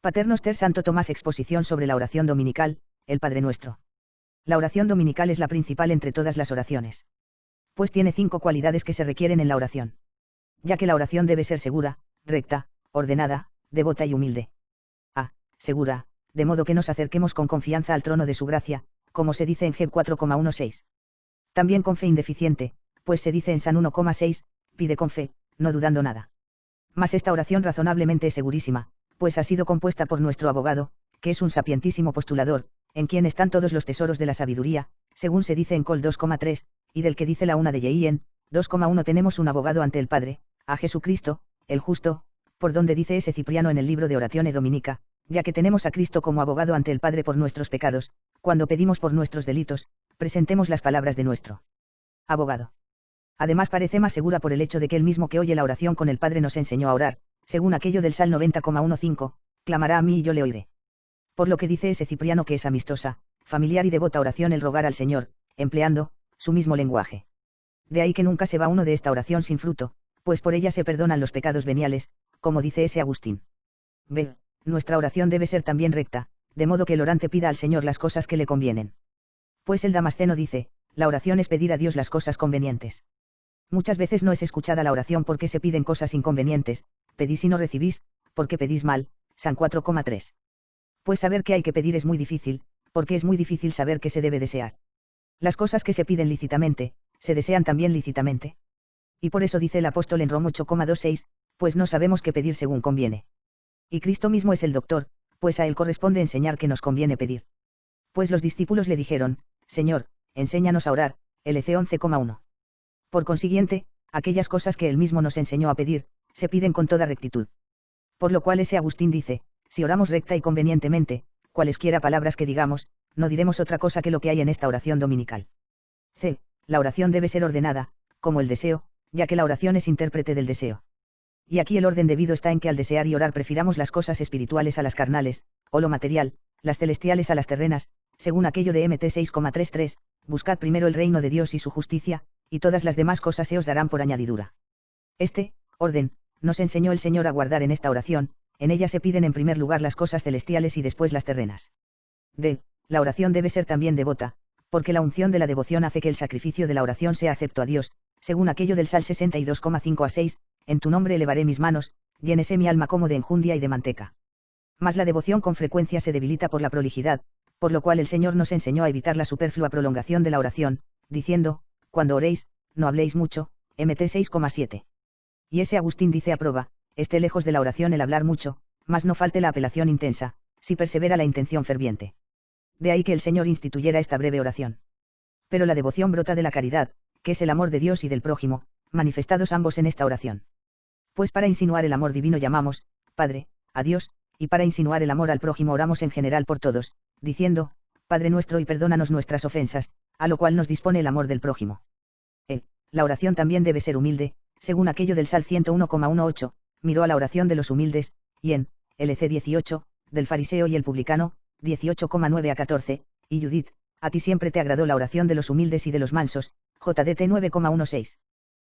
Pater Noster Santo Tomás. Exposición sobre la oración dominical, el Padre Nuestro. La oración dominical es la principal entre todas las oraciones. Pues tiene 5 cualidades que se requieren en la oración. Ya que la oración debe ser segura, recta, ordenada, devota y humilde. A. Segura, de modo que nos acerquemos con confianza al trono de su gracia, como se dice en Job 4,16. También con fe indeficiente, pues se dice en San 1,6, pide con fe, no dudando nada. Mas esta oración razonablemente es segurísima, pues ha sido compuesta por nuestro abogado, que es un sapientísimo postulador, en quien están todos los tesoros de la sabiduría, según se dice en Col 2,3, y del que dice la una de Yeí 2,1. Tenemos un abogado ante el Padre, a Jesucristo, el justo, por donde dice ese Cipriano en el libro de Oratione Dominica, ya que tenemos a Cristo como abogado ante el Padre por nuestros pecados, cuando pedimos por nuestros delitos, presentemos las palabras de nuestro abogado. Además parece más segura por el hecho de que él mismo que oye la oración con el Padre nos enseñó a orar, según aquello del Salmo 90,15, clamará a mí y yo le oiré. Por lo que dice ese Cipriano que es amistosa, familiar y devota oración el rogar al Señor, empleando su mismo lenguaje. De ahí que nunca se va uno de esta oración sin fruto, pues por ella se perdonan los pecados veniales, como dice ese Agustín. B. Nuestra oración debe ser también recta, de modo que el orante pida al Señor las cosas que le convienen. Pues el Damasceno dice, la oración es pedir a Dios las cosas convenientes. Muchas veces no es escuchada la oración porque se piden cosas inconvenientes, pedís y no recibís, porque pedís mal, San 4,3. Pues saber qué hay que pedir es muy difícil, porque es muy difícil saber qué se debe desear. Las cosas que se piden lícitamente, se desean también lícitamente. Y por eso dice el apóstol en Rom 8,26, pues no sabemos qué pedir según conviene. Y Cristo mismo es el doctor, pues a él corresponde enseñar qué nos conviene pedir. Pues los discípulos le dijeron, Señor, enséñanos a orar, LC 11,1. Por consiguiente, aquellas cosas que él mismo nos enseñó a pedir, se piden con toda rectitud. Por lo cual ese Agustín dice, si oramos recta y convenientemente, cualesquiera palabras que digamos, no diremos otra cosa que lo que hay en esta oración dominical. C. La oración debe ser ordenada, como el deseo, ya que la oración es intérprete del deseo. Y aquí el orden debido está en que al desear y orar prefiramos las cosas espirituales a las carnales, o lo material, las celestiales a las terrenas, según aquello de Mt 6,33, buscad primero el reino de Dios y su justicia, y todas las demás cosas se os darán por añadidura. Este orden nos enseñó el Señor a guardar en esta oración, en ella se piden en primer lugar las cosas celestiales y después las terrenas. D. La oración debe ser también devota, porque la unción de la devoción hace que el sacrificio de la oración sea acepto a Dios, según aquello del Sal 62,5-6, en tu nombre elevaré mis manos, llénese mi alma como de enjundia y de manteca. Mas la devoción con frecuencia se debilita por la prolijidad, por lo cual el Señor nos enseñó a evitar la superflua prolongación de la oración, diciendo, cuando oréis, no habléis mucho, Mt 6,7. Y ese Agustín dice aproba, esté lejos de la oración el hablar mucho, mas no falte la apelación intensa, si persevera la intención ferviente. De ahí que el Señor instituyera esta breve oración. Pero la devoción brota de la caridad, que es el amor de Dios y del prójimo, manifestados ambos en esta oración. Pues para insinuar el amor divino llamamos, Padre, a Dios, y para insinuar el amor al prójimo oramos en general por todos, diciendo, Padre nuestro y perdónanos nuestras ofensas, a lo cual nos dispone el amor del prójimo. La oración también debe ser humilde, según aquello del Sal 101,18, miró a la oración de los humildes, y en LC 18, del fariseo y el publicano, 18,9-14, y Judith, a ti siempre te agradó la oración de los humildes y de los mansos, JDT 9,16.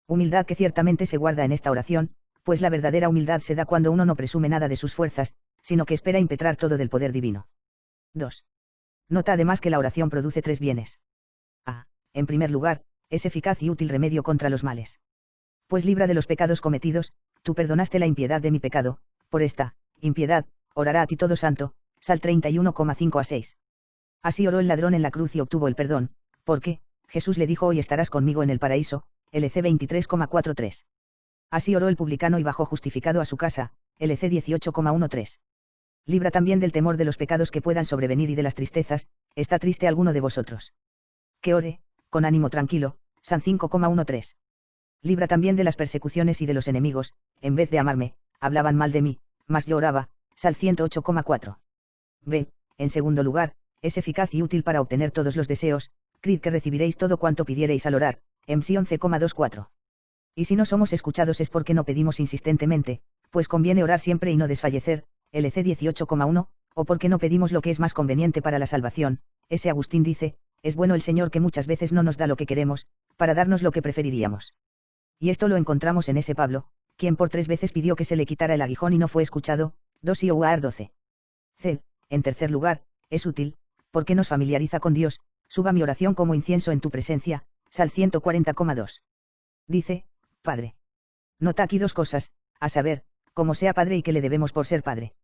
Humildad que ciertamente se guarda en esta oración, pues la verdadera humildad se da cuando uno no presume nada de sus fuerzas, sino que espera impetrar todo del poder divino. 2. Nota además que la oración produce 3 bienes. A. En primer lugar, es eficaz y útil remedio contra los males. Pues libra de los pecados cometidos, tú perdonaste la impiedad de mi pecado, por esta impiedad, orará a ti todo santo, Sal 31,5-6. Así oró el ladrón en la cruz y obtuvo el perdón, porque, Jesús le dijo hoy estarás conmigo en el paraíso, LC 23,43. Así oró el publicano y bajó justificado a su casa, LC 18,13. Libra también del temor de los pecados que puedan sobrevenir y de las tristezas, ¿está triste alguno de vosotros? Que ore, con ánimo tranquilo, San 5,13. Libra también de las persecuciones y de los enemigos, en vez de amarme, hablaban mal de mí, mas yo oraba, Sal 108,4. B. En segundo lugar, es eficaz y útil para obtener todos los deseos, creed que recibiréis todo cuanto pidiereis al orar, MC 11,24. Y si no somos escuchados es porque no pedimos insistentemente, pues conviene orar siempre y no desfallecer, LC 18,1, o porque no pedimos lo que es más conveniente para la salvación, ese Agustín dice, es bueno el Señor que muchas veces no nos da lo que queremos, para darnos lo que preferiríamos. Y esto lo encontramos en ese Pablo, quien por 3 veces pidió que se le quitara el aguijón y no fue escuchado, 2 Ioar 12. en tercer lugar, es útil, porque nos familiariza con Dios. Suba mi oración como incienso en tu presencia, Sal 140,2. Dice, Padre. Nota aquí dos cosas, a saber, cómo sea Padre y qué le debemos por ser Padre.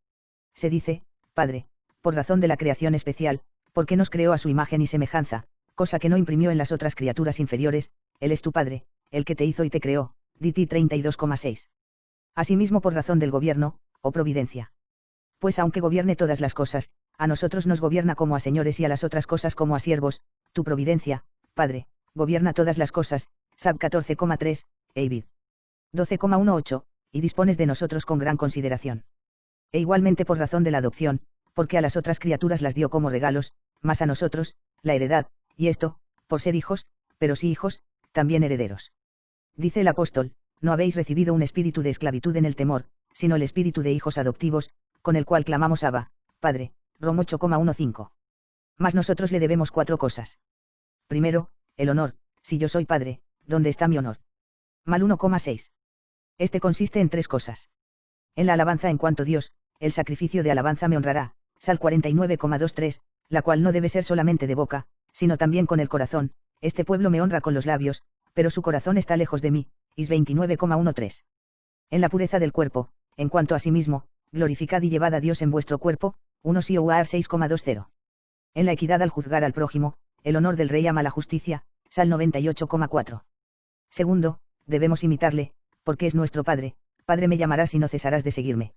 Se dice, Padre, por razón de la creación especial, porque nos creó a su imagen y semejanza, cosa que no imprimió en las otras criaturas inferiores. Él es tu Padre, el que te hizo y te creó, DT 32,6. Asimismo por razón del gobierno, o providencia. Pues aunque gobierne todas las cosas, a nosotros nos gobierna como a señores y a las otras cosas como a siervos. Tu providencia, Padre, gobierna todas las cosas, Sab 14,3, Eivid 12,18, y dispones de nosotros con gran consideración. E igualmente por razón de la adopción, porque a las otras criaturas las dio como regalos, mas a nosotros, la heredad, y esto, por ser hijos, pero sí hijos, también herederos. Dice el apóstol, no habéis recibido un espíritu de esclavitud en el temor, sino el espíritu de hijos adoptivos, con el cual clamamos Abba, Padre, Rom 8,15. Mas nosotros le debemos 4 cosas. Primero, el honor, si yo soy padre, ¿dónde está mi honor? Mal 1,6. Este consiste en 3 cosas. En la alabanza en cuanto Dios, el sacrificio de alabanza me honrará, Sal 49,23, la cual no debe ser solamente de boca, sino también con el corazón. Este pueblo me honra con los labios, pero su corazón está lejos de mí, Is 29,13. En la pureza del cuerpo, en cuanto a sí mismo, glorificad y llevad a Dios en vuestro cuerpo, 1 Sioar 6,20. En la equidad al juzgar al prójimo, el honor del rey ama la justicia, Sal 98,4. Segundo, debemos imitarle, porque es nuestro Padre. Padre me llamarás y no cesarás de seguirme.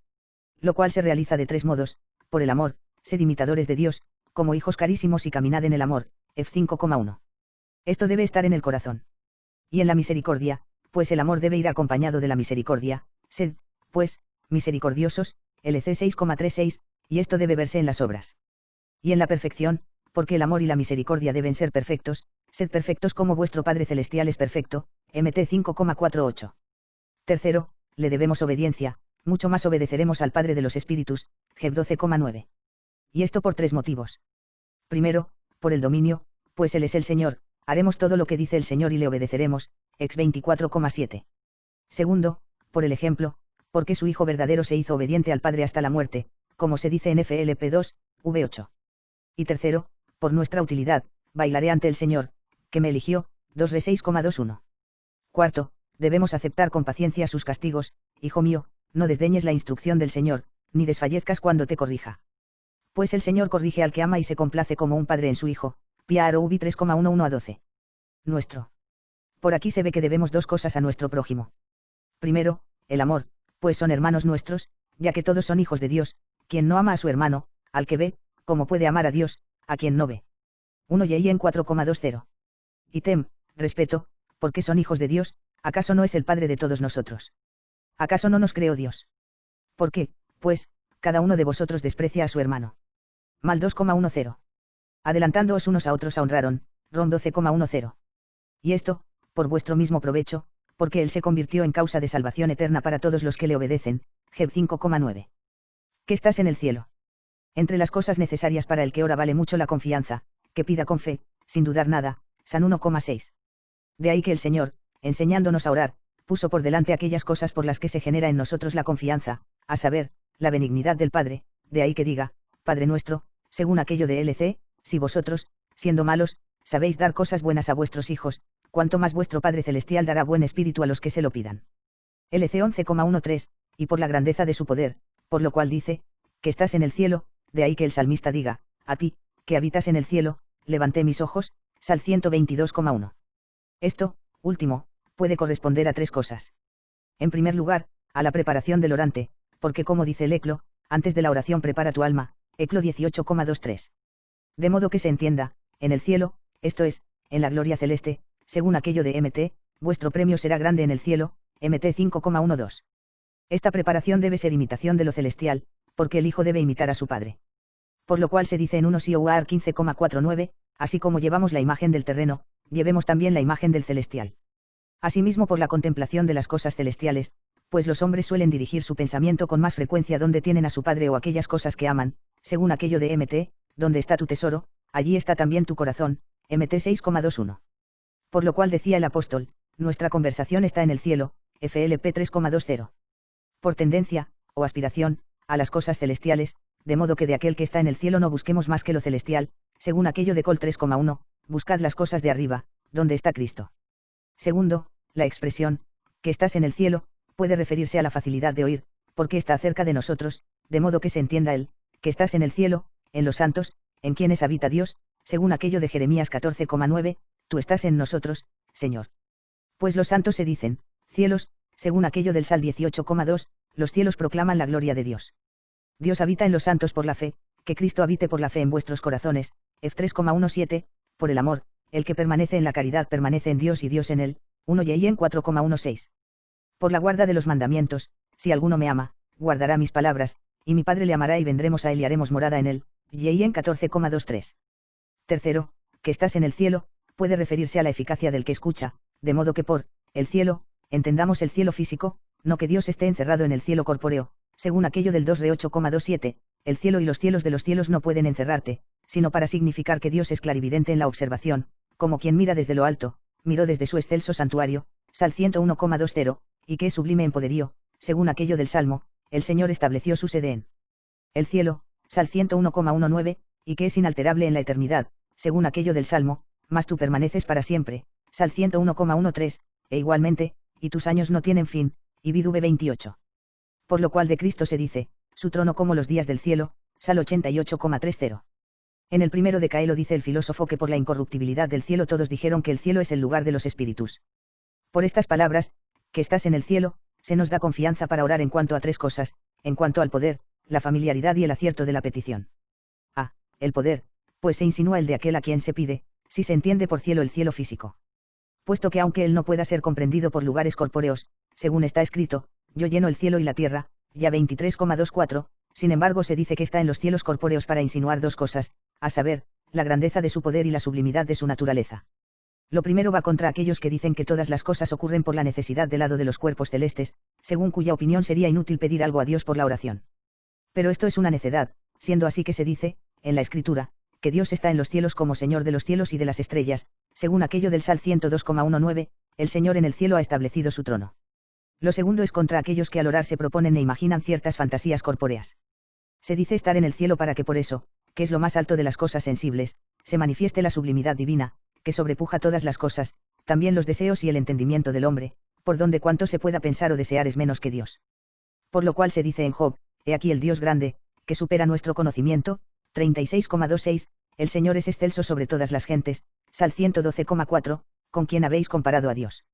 Lo cual se realiza de 3 modos, por el amor, sed imitadores de Dios, como hijos carísimos y caminad en el amor, F5,1. Esto debe estar en el corazón. Y en la misericordia, pues el amor debe ir acompañado de la misericordia, sed, pues, misericordiosos, LC 6,36, y esto debe verse en las obras. Y en la perfección, porque el amor y la misericordia deben ser perfectos, sed perfectos como vuestro Padre Celestial es perfecto, MT 5,48. Tercero, le debemos obediencia, mucho más obedeceremos al Padre de los Espíritus, Geb 12,9. Y esto por 3 motivos. Primero, por el dominio, pues Él es el Señor, haremos todo lo que dice el Señor y le obedeceremos, Ex 24,7. Segundo, por el ejemplo, porque su Hijo verdadero se hizo obediente al Padre hasta la muerte, como se dice en FLP 2, V8. Y tercero, por nuestra utilidad, bailaré ante el Señor, que me eligió, 2 de 6,21. Cuarto, debemos aceptar con paciencia sus castigos. Hijo mío, no desdeñes la instrucción del Señor, ni desfallezcas cuando te corrija. Pues el Señor corrige al que ama y se complace como un padre en su hijo. Piaro Ubi 3,11 a 12. Nuestro. Por aquí se ve que debemos 2 cosas a nuestro prójimo. Primero, el amor, pues son hermanos nuestros, ya que todos son hijos de Dios. Quien no ama a su hermano, al que ve, ¿cómo puede amar a Dios, a quien no ve? 1 y en 4,20. Item, respeto, porque son hijos de Dios. ¿Acaso no es el Padre de todos nosotros? ¿Acaso no nos creó Dios? ¿Por qué, pues, cada uno de vosotros desprecia a su hermano? Mal 2,10. Adelantándoos unos a otros a honraron, Rom 12,10. Y esto, por vuestro mismo provecho, porque Él se convirtió en causa de salvación eterna para todos los que le obedecen, Geb 5,9. Que estás en el cielo. Entre las cosas necesarias para el que ora vale mucho la confianza, que pida con fe, sin dudar nada, San 1,6. De ahí que el Señor, enseñándonos a orar, puso por delante aquellas cosas por las que se genera en nosotros la confianza, a saber, la benignidad del Padre. De ahí que diga, Padre nuestro, según aquello de LC, si vosotros, siendo malos, sabéis dar cosas buenas a vuestros hijos, cuanto más vuestro Padre Celestial dará buen espíritu a los que se lo pidan. LC 11,13, y por la grandeza de su poder, por lo cual dice, que estás en el cielo. De ahí que el salmista diga, a ti, que habitas en el cielo, levanté mis ojos, Sal 122,1. Esto, último, puede corresponder a 3 cosas. En primer lugar, a la preparación del orante, porque como dice el Eclo, antes de la oración prepara tu alma, Eclo 18,23. De modo que se entienda, en el cielo, esto es, en la gloria celeste, según aquello de MT, vuestro premio será grande en el cielo, MT 5,12. Esta preparación debe ser imitación de lo celestial, porque el Hijo debe imitar a su Padre. Por lo cual se dice en 1 Sioar 15,49, así como llevamos la imagen del terreno, llevemos también la imagen del celestial. Asimismo por la contemplación de las cosas celestiales, pues los hombres suelen dirigir su pensamiento con más frecuencia donde tienen a su Padre o aquellas cosas que aman, según aquello de MT, donde está tu tesoro, allí está también tu corazón, MT 6,21. Por lo cual decía el apóstol, nuestra conversación está en el cielo, FLP 3,20. Por tendencia, o aspiración, a las cosas celestiales, de modo que de aquel que está en el cielo no busquemos más que lo celestial, según aquello de Col 3,1, buscad las cosas de arriba, donde está Cristo. Segundo, la expresión, que estás en el cielo, puede referirse a la facilidad de oír, porque está cerca de nosotros, de modo que se entienda el, que estás en el cielo, en los santos, en quienes habita Dios, según aquello de Jeremías 14,9, tú estás en nosotros, Señor. Pues los santos se dicen, cielos, según aquello del Sal 18,2, los cielos proclaman la gloria de Dios. Dios habita en los santos por la fe, que Cristo habite por la fe en vuestros corazones, Ef 3,17, por el amor, el que permanece en la caridad permanece en Dios y Dios en él, 1 y en 4,16. Por la guarda de los mandamientos, si alguno me ama, guardará mis palabras, y mi Padre le amará y vendremos a él y haremos morada en él, y en 14,23. Tercero, que estás en el cielo, puede referirse a la eficacia del que escucha, de modo que por el cielo, entendamos el cielo físico, no que Dios esté encerrado en el cielo corpóreo, según aquello del 2 re 8,27, el cielo y los cielos de los cielos no pueden encerrarte, sino para significar que Dios es clarividente en la observación, como quien mira desde lo alto, miró desde su excelso santuario, Sal 101,20, y que es sublime en poderío, según aquello del Salmo, el Señor estableció su sede en el cielo, Sal 101,19, y que es inalterable en la eternidad, según aquello del Salmo, mas tú permaneces para siempre, Sal 101,13, e igualmente, y tus años no tienen fin, y vid v 28. Por lo cual de Cristo se dice, su trono como los días del cielo, Sal 88,30. En el primero de Caelo dice el filósofo que por la incorruptibilidad del cielo todos dijeron que el cielo es el lugar de los espíritus. Por estas palabras, que estás en el cielo, se nos da confianza para orar en cuanto a tres cosas, en cuanto al poder, la familiaridad y el acierto de la petición. A. El poder, pues se insinúa el de aquel a quien se pide, si se entiende por cielo el cielo físico. Puesto que aunque él no pueda ser comprendido por lugares corpóreos, según está escrito, yo lleno el cielo y la tierra, ya 23,24, sin embargo se dice que está en los cielos corpóreos para insinuar dos cosas, a saber, la grandeza de su poder y la sublimidad de su naturaleza. Lo primero va contra aquellos que dicen que todas las cosas ocurren por la necesidad del lado de los cuerpos celestes, según cuya opinión sería inútil pedir algo a Dios por la oración. Pero esto es una necedad, siendo así que se dice, en la Escritura, que Dios está en los cielos como Señor de los cielos y de las estrellas, según aquello del Sal 102,19, el Señor en el cielo ha establecido su trono. Lo segundo es contra aquellos que al orar se proponen e imaginan ciertas fantasías corpóreas. Se dice estar en el cielo para que por eso, que es lo más alto de las cosas sensibles, se manifieste la sublimidad divina, que sobrepuja todas las cosas, también los deseos y el entendimiento del hombre, por donde cuanto se pueda pensar o desear es menos que Dios. Por lo cual se dice en Job, he aquí el Dios grande, que supera nuestro conocimiento, 36,26, el Señor es excelso sobre todas las gentes, Sal 112,4, con quien habéis comparado a Dios.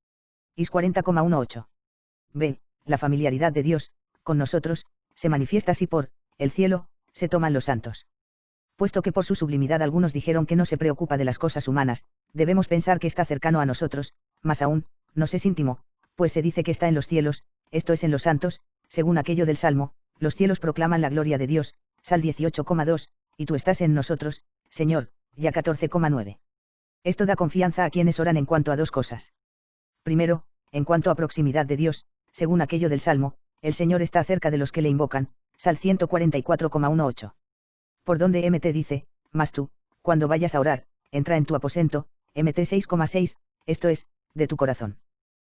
Is 40,18. B. La familiaridad de Dios, con nosotros, se manifiesta así por el cielo, se toman los santos. Puesto que por su sublimidad algunos dijeron que no se preocupa de las cosas humanas, debemos pensar que está cercano a nosotros, más aún, nos es íntimo, pues se dice que está en los cielos, esto es en los santos, según aquello del Salmo, los cielos proclaman la gloria de Dios, Sal 18,2, y tú estás en nosotros, Señor, ya 14,9. Esto da confianza a quienes oran en cuanto a dos cosas. Primero, en cuanto a proximidad de Dios, según aquello del Salmo, el Señor está cerca de los que le invocan, Sal 144,18. Por donde Mt dice, mas tú, cuando vayas a orar, entra en tu aposento, Mt 6,6, esto es, de tu corazón.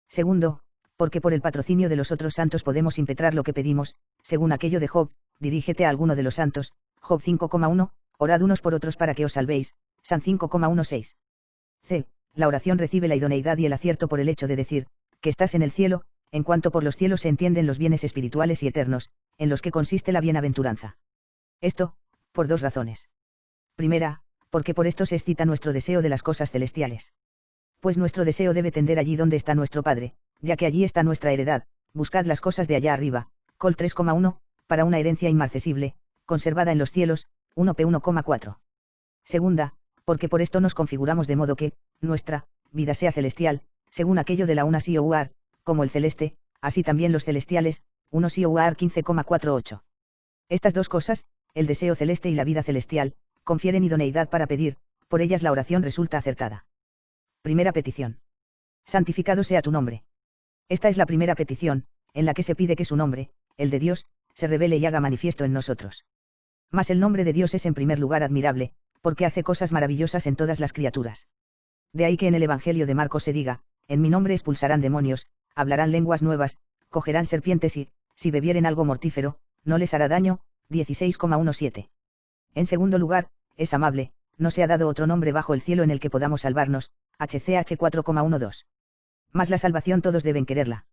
Segundo, porque por el patrocinio de los otros santos podemos impetrar lo que pedimos, según aquello de Job, dirígete a alguno de los santos, Job 5,1, orad unos por otros para que os salvéis, San 5,16. C. La oración recibe la idoneidad y el acierto por el hecho de decir, que estás en el cielo, en cuanto por los cielos se entienden los bienes espirituales y eternos, en los que consiste la bienaventuranza. Esto, por dos razones. Primera, porque por esto se excita nuestro deseo de las cosas celestiales. Pues nuestro deseo debe tender allí donde está nuestro Padre, ya que allí está nuestra heredad, buscad las cosas de allá arriba, Col 3,1, para una herencia inmarcesible, conservada en los cielos, 1p 1,4. Segunda, porque por esto nos configuramos de modo que, nuestra vida sea celestial, según aquello de la una Sioar, como el celeste, así también los celestiales, 1 Sioar 15,48. Estas dos cosas, el deseo celeste y la vida celestial, confieren idoneidad para pedir, por ellas la oración resulta acertada. Primera petición. Santificado sea tu nombre. Esta es la primera petición, en la que se pide que su nombre, el de Dios, se revele y haga manifiesto en nosotros. Mas el nombre de Dios es en primer lugar admirable, porque hace cosas maravillosas en todas las criaturas. De ahí que en el Evangelio de Marcos se diga, en mi nombre expulsarán demonios, hablarán lenguas nuevas, cogerán serpientes y, si bebieren algo mortífero, no les hará daño, 16,17. En segundo lugar, es amable, no se ha dado otro nombre bajo el cielo en el que podamos salvarnos, HCH 4,12. Mas la salvación todos deben quererla.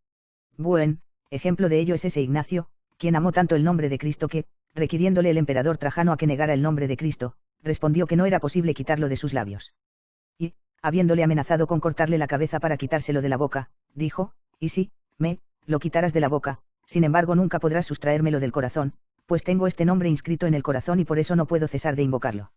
Buen ejemplo de ello es ese Ignacio, quien amó tanto el nombre de Cristo que, requiriéndole el emperador Trajano a que negara el nombre de Cristo, respondió que no era posible quitarlo de sus labios. Y, habiéndole amenazado con cortarle la cabeza para quitárselo de la boca, dijo, y si, me, lo quitaras de la boca, sin embargo nunca podrás sustraérmelo del corazón, pues tengo este nombre inscrito en el corazón y por eso no puedo cesar de invocarlo.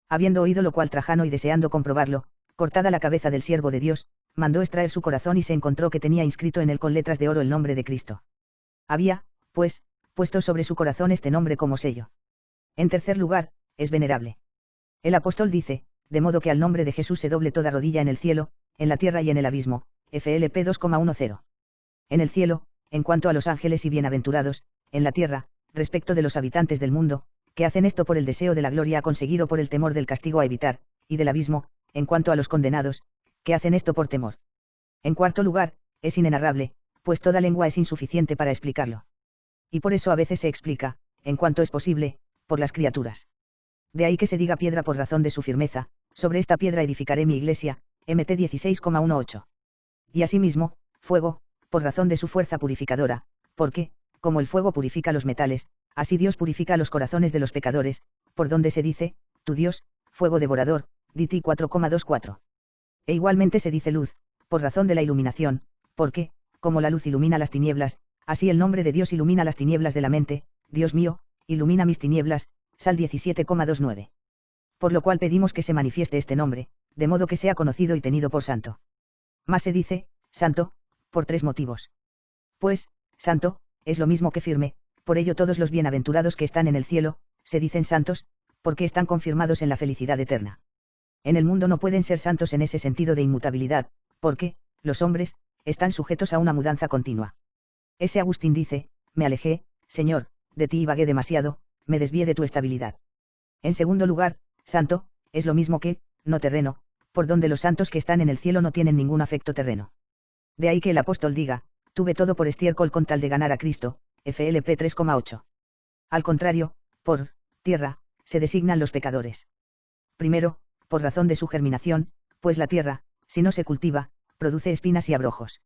Habiendo oído lo cual Trajano y deseando comprobarlo, cortada la cabeza del siervo de Dios, mandó extraer su corazón y se encontró que tenía inscrito en él con letras de oro el nombre de Cristo. Había, pues, puesto sobre su corazón este nombre como sello. En tercer lugar, es venerable. El apóstol dice, de modo que al nombre de Jesús se doble toda rodilla en el cielo, en la tierra y en el abismo, FLP 2,10. En el cielo, en cuanto a los ángeles y bienaventurados, en la tierra, respecto de los habitantes del mundo, que hacen esto por el deseo de la gloria a conseguir o por el temor del castigo a evitar, y del abismo, en cuanto a los condenados, que hacen esto por temor. En cuarto lugar, es inenarrable, pues toda lengua es insuficiente para explicarlo. Y por eso a veces se explica, en cuanto es posible, por las criaturas. De ahí que se diga piedra por razón de su firmeza, sobre esta piedra edificaré mi iglesia, MT 16,18. Y asimismo, fuego, por razón de su fuerza purificadora, porque, como el fuego purifica los metales, así Dios purifica los corazones de los pecadores, por donde se dice, tu Dios, fuego devorador, DT 4,24. E igualmente se dice luz, por razón de la iluminación, porque, como la luz ilumina las tinieblas, así el nombre de Dios ilumina las tinieblas de la mente, Dios mío, ilumina mis tinieblas, Sal 17,29. Por lo cual pedimos que se manifieste este nombre, de modo que sea conocido y tenido por santo. Mas se dice, santo, por tres motivos. Pues, santo, es lo mismo que firme, por ello todos los bienaventurados que están en el cielo, se dicen santos, porque están confirmados en la felicidad eterna. En el mundo no pueden ser santos en ese sentido de inmutabilidad, porque, los hombres, están sujetos a una mudanza continua. Ese Agustín dice, me alejé, Señor, de ti y vagué demasiado, me desvié de tu estabilidad. En segundo lugar, santo, es lo mismo que, no terreno, por donde los santos que están en el cielo no tienen ningún afecto terreno. De ahí que el apóstol diga, tuve todo por estiércol con tal de ganar a Cristo, FLP 3,8. Al contrario, por tierra, se designan los pecadores. Primero, por razón de su germinación, pues la tierra, si no se cultiva, produce espinas y abrojos.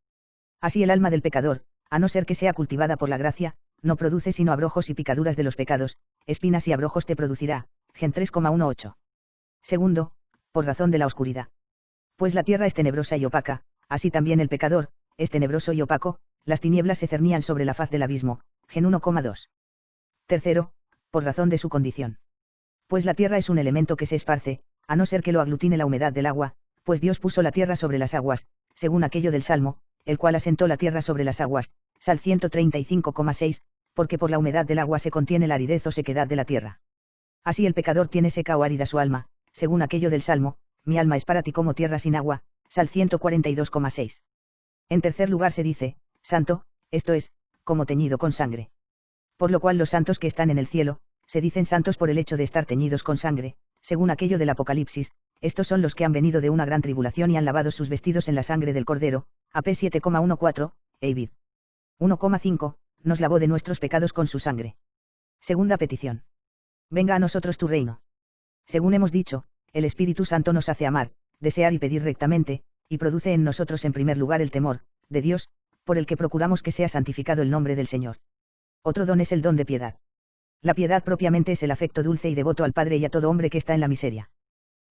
Así el alma del pecador, a no ser que sea cultivada por la gracia, no produce sino abrojos y picaduras de los pecados, espinas y abrojos te producirá, Gen 3,18. Segundo, por razón de la oscuridad. Pues la tierra es tenebrosa y opaca, así también el pecador, es tenebroso y opaco, las tinieblas se cernían sobre la faz del abismo, Gen 1,2. Tercero, por razón de su condición. Pues la tierra es un elemento que se esparce, a no ser que lo aglutine la humedad del agua, pues Dios puso la tierra sobre las aguas, según aquello del Salmo, el cual asentó la tierra sobre las aguas, Sal 135,6, porque por la humedad del agua se contiene la aridez o sequedad de la tierra. Así el pecador tiene seca o árida su alma, según aquello del Salmo, mi alma es para ti como tierra sin agua, Sal 142,6. En tercer lugar se dice, santo, esto es, como teñido con sangre. Por lo cual los santos que están en el cielo, se dicen santos por el hecho de estar teñidos con sangre, según aquello del Apocalipsis, estos son los que han venido de una gran tribulación y han lavado sus vestidos en la sangre del Cordero, AP 7,14, Eivid. 1,5, nos lavó de nuestros pecados con su sangre. Segunda petición. Venga a nosotros tu reino. Según hemos dicho, el Espíritu Santo nos hace amar, desear y pedir rectamente, y produce en nosotros en primer lugar el temor, de Dios, por el que procuramos que sea santificado el nombre del Señor. Otro don es el don de piedad. La piedad propiamente es el afecto dulce y devoto al Padre y a todo hombre que está en la miseria.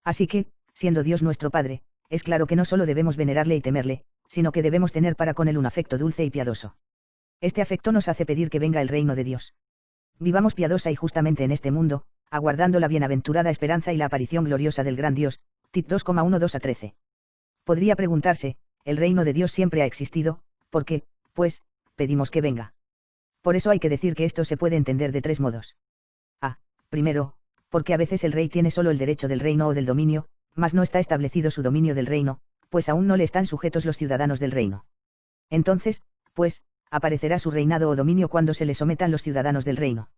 Así que, siendo Dios nuestro Padre, es claro que no solo debemos venerarle y temerle, sino que debemos tener para con él un afecto dulce y piadoso. Este afecto nos hace pedir que venga el reino de Dios. Vivamos piadosa y justamente en este mundo, aguardando la bienaventurada esperanza y la aparición gloriosa del gran Dios, Tit 2,12-13. Podría preguntarse, el reino de Dios siempre ha existido, ¿por qué, pues, pedimos que venga? Por eso hay que decir que esto se puede entender de tres modos. A. Primero, porque a veces el rey tiene solo el derecho del reino o del dominio, mas no está establecido su dominio del reino, pues aún no le están sujetos los ciudadanos del reino. Entonces, pues, aparecerá su reinado o dominio cuando se le sometan los ciudadanos del reino.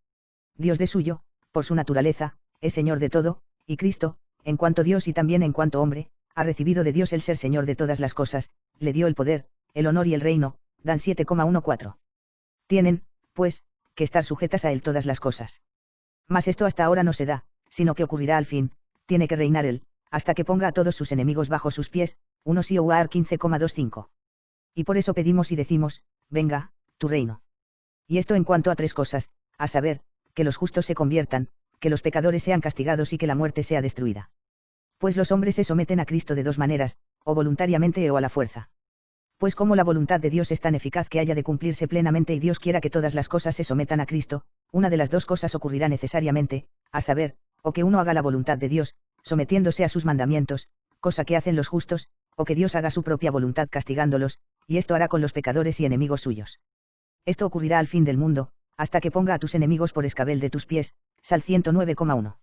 Dios de suyo, por su naturaleza, es Señor de todo, y Cristo, en cuanto Dios y también en cuanto hombre, ha recibido de Dios el ser Señor de todas las cosas, le dio el poder, el honor y el reino, Dan 7,14. Tienen, pues, que estar sujetas a él todas las cosas. Mas esto hasta ahora no se da, sino que ocurrirá al fin, tiene que reinar él, hasta que ponga a todos sus enemigos bajo sus pies, 1 Sioar 15,25. Y por eso pedimos y decimos, venga, tu reino. Y esto en cuanto a tres cosas, a saber, que los justos se conviertan, que los pecadores sean castigados y que la muerte sea destruida. Pues los hombres se someten a Cristo de dos maneras, o voluntariamente o a la fuerza. Pues como la voluntad de Dios es tan eficaz que haya de cumplirse plenamente y Dios quiera que todas las cosas se sometan a Cristo, una de las dos cosas ocurrirá necesariamente, a saber, o que uno haga la voluntad de Dios, sometiéndose a sus mandamientos, cosa que hacen los justos, o que Dios haga su propia voluntad castigándolos, y esto hará con los pecadores y enemigos suyos. Esto ocurrirá al fin del mundo, hasta que ponga a tus enemigos por escabel de tus pies, Sal 109,1.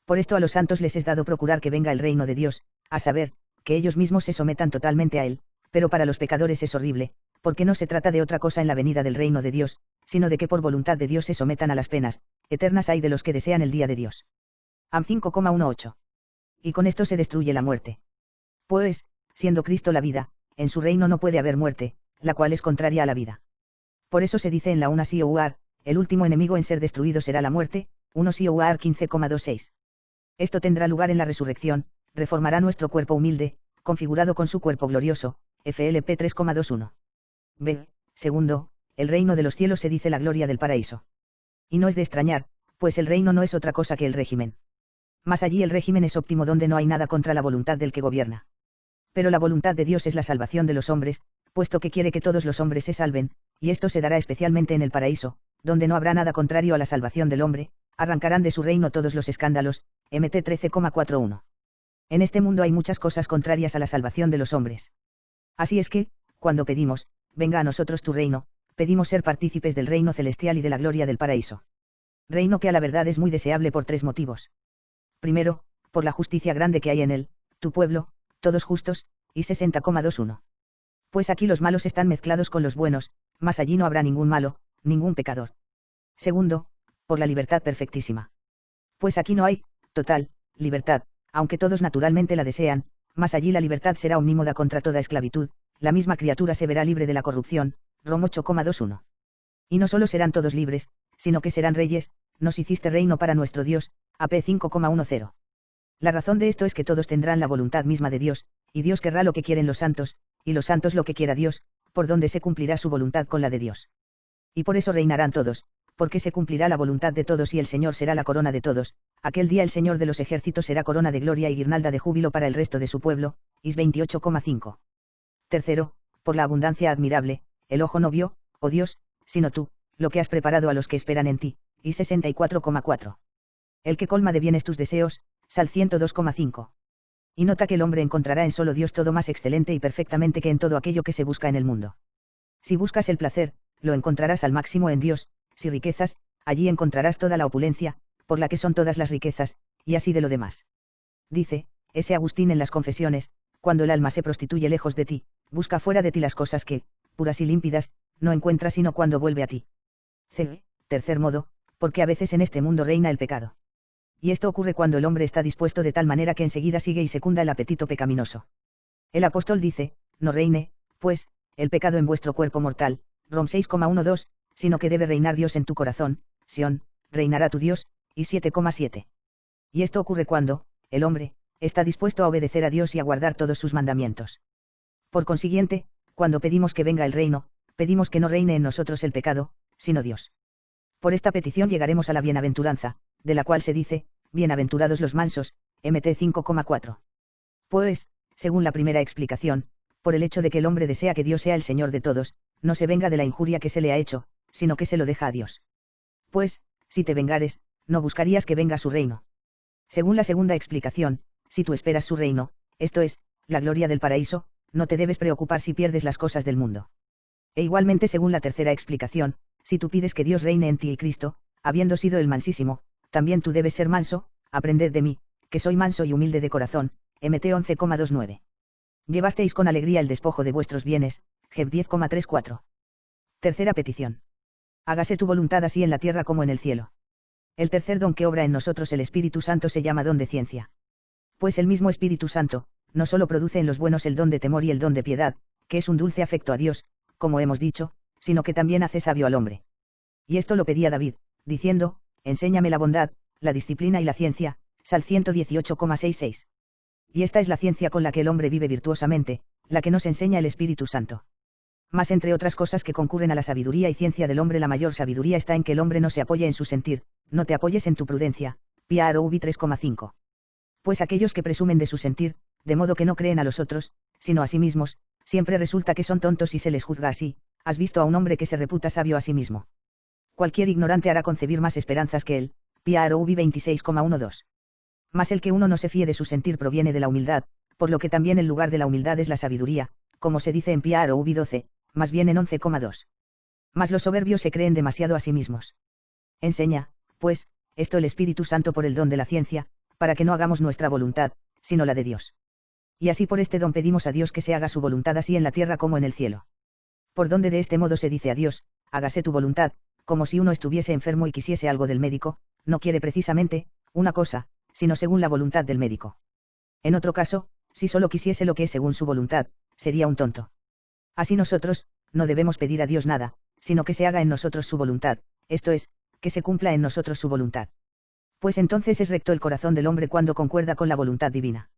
Por esto a los santos les es dado procurar que venga el reino de Dios, a saber, que ellos mismos se sometan totalmente a él, pero para los pecadores es horrible, porque no se trata de otra cosa en la venida del reino de Dios, sino de que por voluntad de Dios se sometan a las penas eternas hay de los que desean el día de Dios. Am 5,18. Y con esto se destruye la muerte. Pues, siendo Cristo la vida, en su reino no puede haber muerte, la cual es contraria a la vida. Por eso se dice en la 1 Sioar, el último enemigo en ser destruido será la muerte, 1 Sioar 15,26. Esto tendrá lugar en la resurrección, reformará nuestro cuerpo humilde, configurado con su cuerpo glorioso, FLP 3,21. B. Segundo, el reino de los cielos se dice la gloria del paraíso. Y no es de extrañar, pues el reino no es otra cosa que el régimen. Mas allí el régimen es óptimo donde no hay nada contra la voluntad del que gobierna. Pero la voluntad de Dios es la salvación de los hombres, puesto que quiere que todos los hombres se salven, y esto se dará especialmente en el paraíso, donde no habrá nada contrario a la salvación del hombre, arrancarán de su reino todos los escándalos, MT 13,41. En este mundo hay muchas cosas contrarias a la salvación de los hombres. Así es que, cuando pedimos, venga a nosotros tu reino, pedimos ser partícipes del reino celestial y de la gloria del paraíso. Reino que a la verdad es muy deseable por tres motivos. Primero, por la justicia grande que hay en él, tu pueblo, todos justos, y 60,21. Pues aquí los malos están mezclados con los buenos, mas allí no habrá ningún malo, ningún pecador. Segundo, por la libertad perfectísima. Pues aquí no hay, total, libertad, aunque todos naturalmente la desean, mas allí la libertad será omnímoda contra toda esclavitud, la misma criatura se verá libre de la corrupción, Rom 8,21. Y no solo serán todos libres, sino que serán reyes, nos hiciste reino para nuestro Dios, AP 5,10. La razón de esto es que todos tendrán la voluntad misma de Dios, y Dios querrá lo que quieren los santos, y los santos lo que quiera Dios, por donde se cumplirá su voluntad con la de Dios. Y por eso reinarán todos, porque se cumplirá la voluntad de todos y el Señor será la corona de todos, aquel día el Señor de los ejércitos será corona de gloria y guirnalda de júbilo para el resto de su pueblo, Is 28,5. Tercero, por la abundancia admirable, el ojo no vio, oh Dios, sino tú, lo que has preparado a los que esperan en ti, Is 64,4. El que colma de bienes tus deseos, Sal 102,5. Y nota que el hombre encontrará en solo Dios todo más excelente y perfectamente que en todo aquello que se busca en el mundo. Si buscas el placer, lo encontrarás al máximo en Dios, si riquezas, allí encontrarás toda la opulencia, por la que son todas las riquezas, y así de lo demás. Dice, ese Agustín en las Confesiones, cuando el alma se prostituye lejos de ti, busca fuera de ti las cosas que, puras y límpidas, no encuentra sino cuando vuelve a ti. C. Tercer modo, porque a veces en este mundo reina el pecado. Y esto ocurre cuando el hombre está dispuesto de tal manera que enseguida sigue y secunda el apetito pecaminoso. El apóstol dice, no reine, pues, el pecado en vuestro cuerpo mortal, Rom 6,12, sino que debe reinar Dios en tu corazón, Sión, reinará tu Dios, y 7,7. Y esto ocurre cuando, el hombre, está dispuesto a obedecer a Dios y a guardar todos sus mandamientos. Por consiguiente, cuando pedimos que venga el reino, pedimos que no reine en nosotros el pecado, sino Dios. Por esta petición llegaremos a la bienaventuranza, de la cual se dice, bienaventurados los mansos, MT 5,4. Pues, según la primera explicación, por el hecho de que el hombre desea que Dios sea el Señor de todos, no se venga de la injuria que se le ha hecho, sino que se lo deja a Dios. Pues, si te vengares, no buscarías que venga su reino. Según la segunda explicación, si tú esperas su reino, esto es, la gloria del paraíso, no te debes preocupar si pierdes las cosas del mundo. E igualmente según la tercera explicación, si tú pides que Dios reine en ti y Cristo, habiendo sido el mansísimo, también tú debes ser manso, aprended de mí, que soy manso y humilde de corazón, MT 11,29. Llevasteis con alegría el despojo de vuestros bienes, Geb 10,34. Tercera petición. Hágase tu voluntad así en la tierra como en el cielo. El tercer don que obra en nosotros el Espíritu Santo se llama don de ciencia. Pues el mismo Espíritu Santo, no solo produce en los buenos el don de temor y el don de piedad, que es un dulce afecto a Dios, como hemos dicho, sino que también hace sabio al hombre. Y esto lo pedía David, diciendo, enséñame la bondad, la disciplina y la ciencia, Sal 118,66. Y esta es la ciencia con la que el hombre vive virtuosamente, la que nos enseña el Espíritu Santo. Mas entre otras cosas que concurren a la sabiduría y ciencia del hombre, la mayor sabiduría está en que el hombre no se apoye en su sentir, no te apoyes en tu prudencia, Piaroubi 3,5. Pues aquellos que presumen de su sentir, de modo que no creen a los otros, sino a sí mismos, siempre resulta que son tontos y se les juzga así. ¿Has visto a un hombre que se reputa sabio a sí mismo? Cualquier ignorante hará concebir más esperanzas que él, Piaroubi 26,12. Mas el que uno no se fíe de su sentir proviene de la humildad, por lo que también el lugar de la humildad es la sabiduría, como se dice en Piaroubi 12, más bien en 11,2. Mas los soberbios se creen demasiado a sí mismos. Enseña, pues, esto el Espíritu Santo por el don de la ciencia, para que no hagamos nuestra voluntad, sino la de Dios. Y así por este don pedimos a Dios que se haga su voluntad así en la tierra como en el cielo. Por donde de este modo se dice a Dios, hágase tu voluntad, como si uno estuviese enfermo y quisiese algo del médico, no quiere precisamente, una cosa, sino según la voluntad del médico. En otro caso, si solo quisiese lo que es según su voluntad, sería un tonto. Así nosotros, no debemos pedir a Dios nada, sino que se haga en nosotros su voluntad, esto es, que se cumpla en nosotros su voluntad. Pues entonces es recto el corazón del hombre cuando concuerda con la voluntad divina.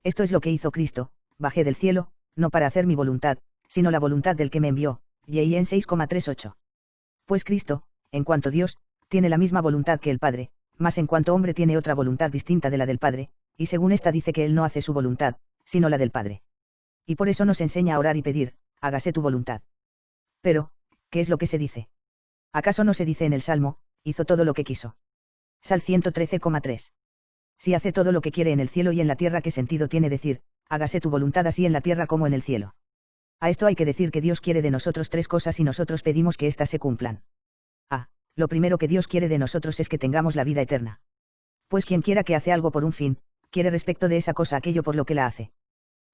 Esto es lo que hizo Cristo, bajé del cielo, no para hacer mi voluntad, sino la voluntad del que me envió, y en 6,38. Pues Cristo, en cuanto Dios, tiene la misma voluntad que el Padre, mas en cuanto hombre tiene otra voluntad distinta de la del Padre, y según esta dice que él no hace su voluntad, sino la del Padre. Y por eso nos enseña a orar y pedir, hágase tu voluntad. Pero, ¿qué es lo que se dice? ¿Acaso no se dice en el Salmo, hizo todo lo que quiso? Sal 113,3. Si hace todo lo que quiere en el cielo y en la tierra, ¿qué sentido tiene decir, hágase tu voluntad así en la tierra como en el cielo? A esto hay que decir que Dios quiere de nosotros tres cosas y nosotros pedimos que éstas se cumplan. Lo primero que Dios quiere de nosotros es que tengamos la vida eterna. Pues quien quiera que hace algo por un fin, quiere respecto de esa cosa aquello por lo que la hace.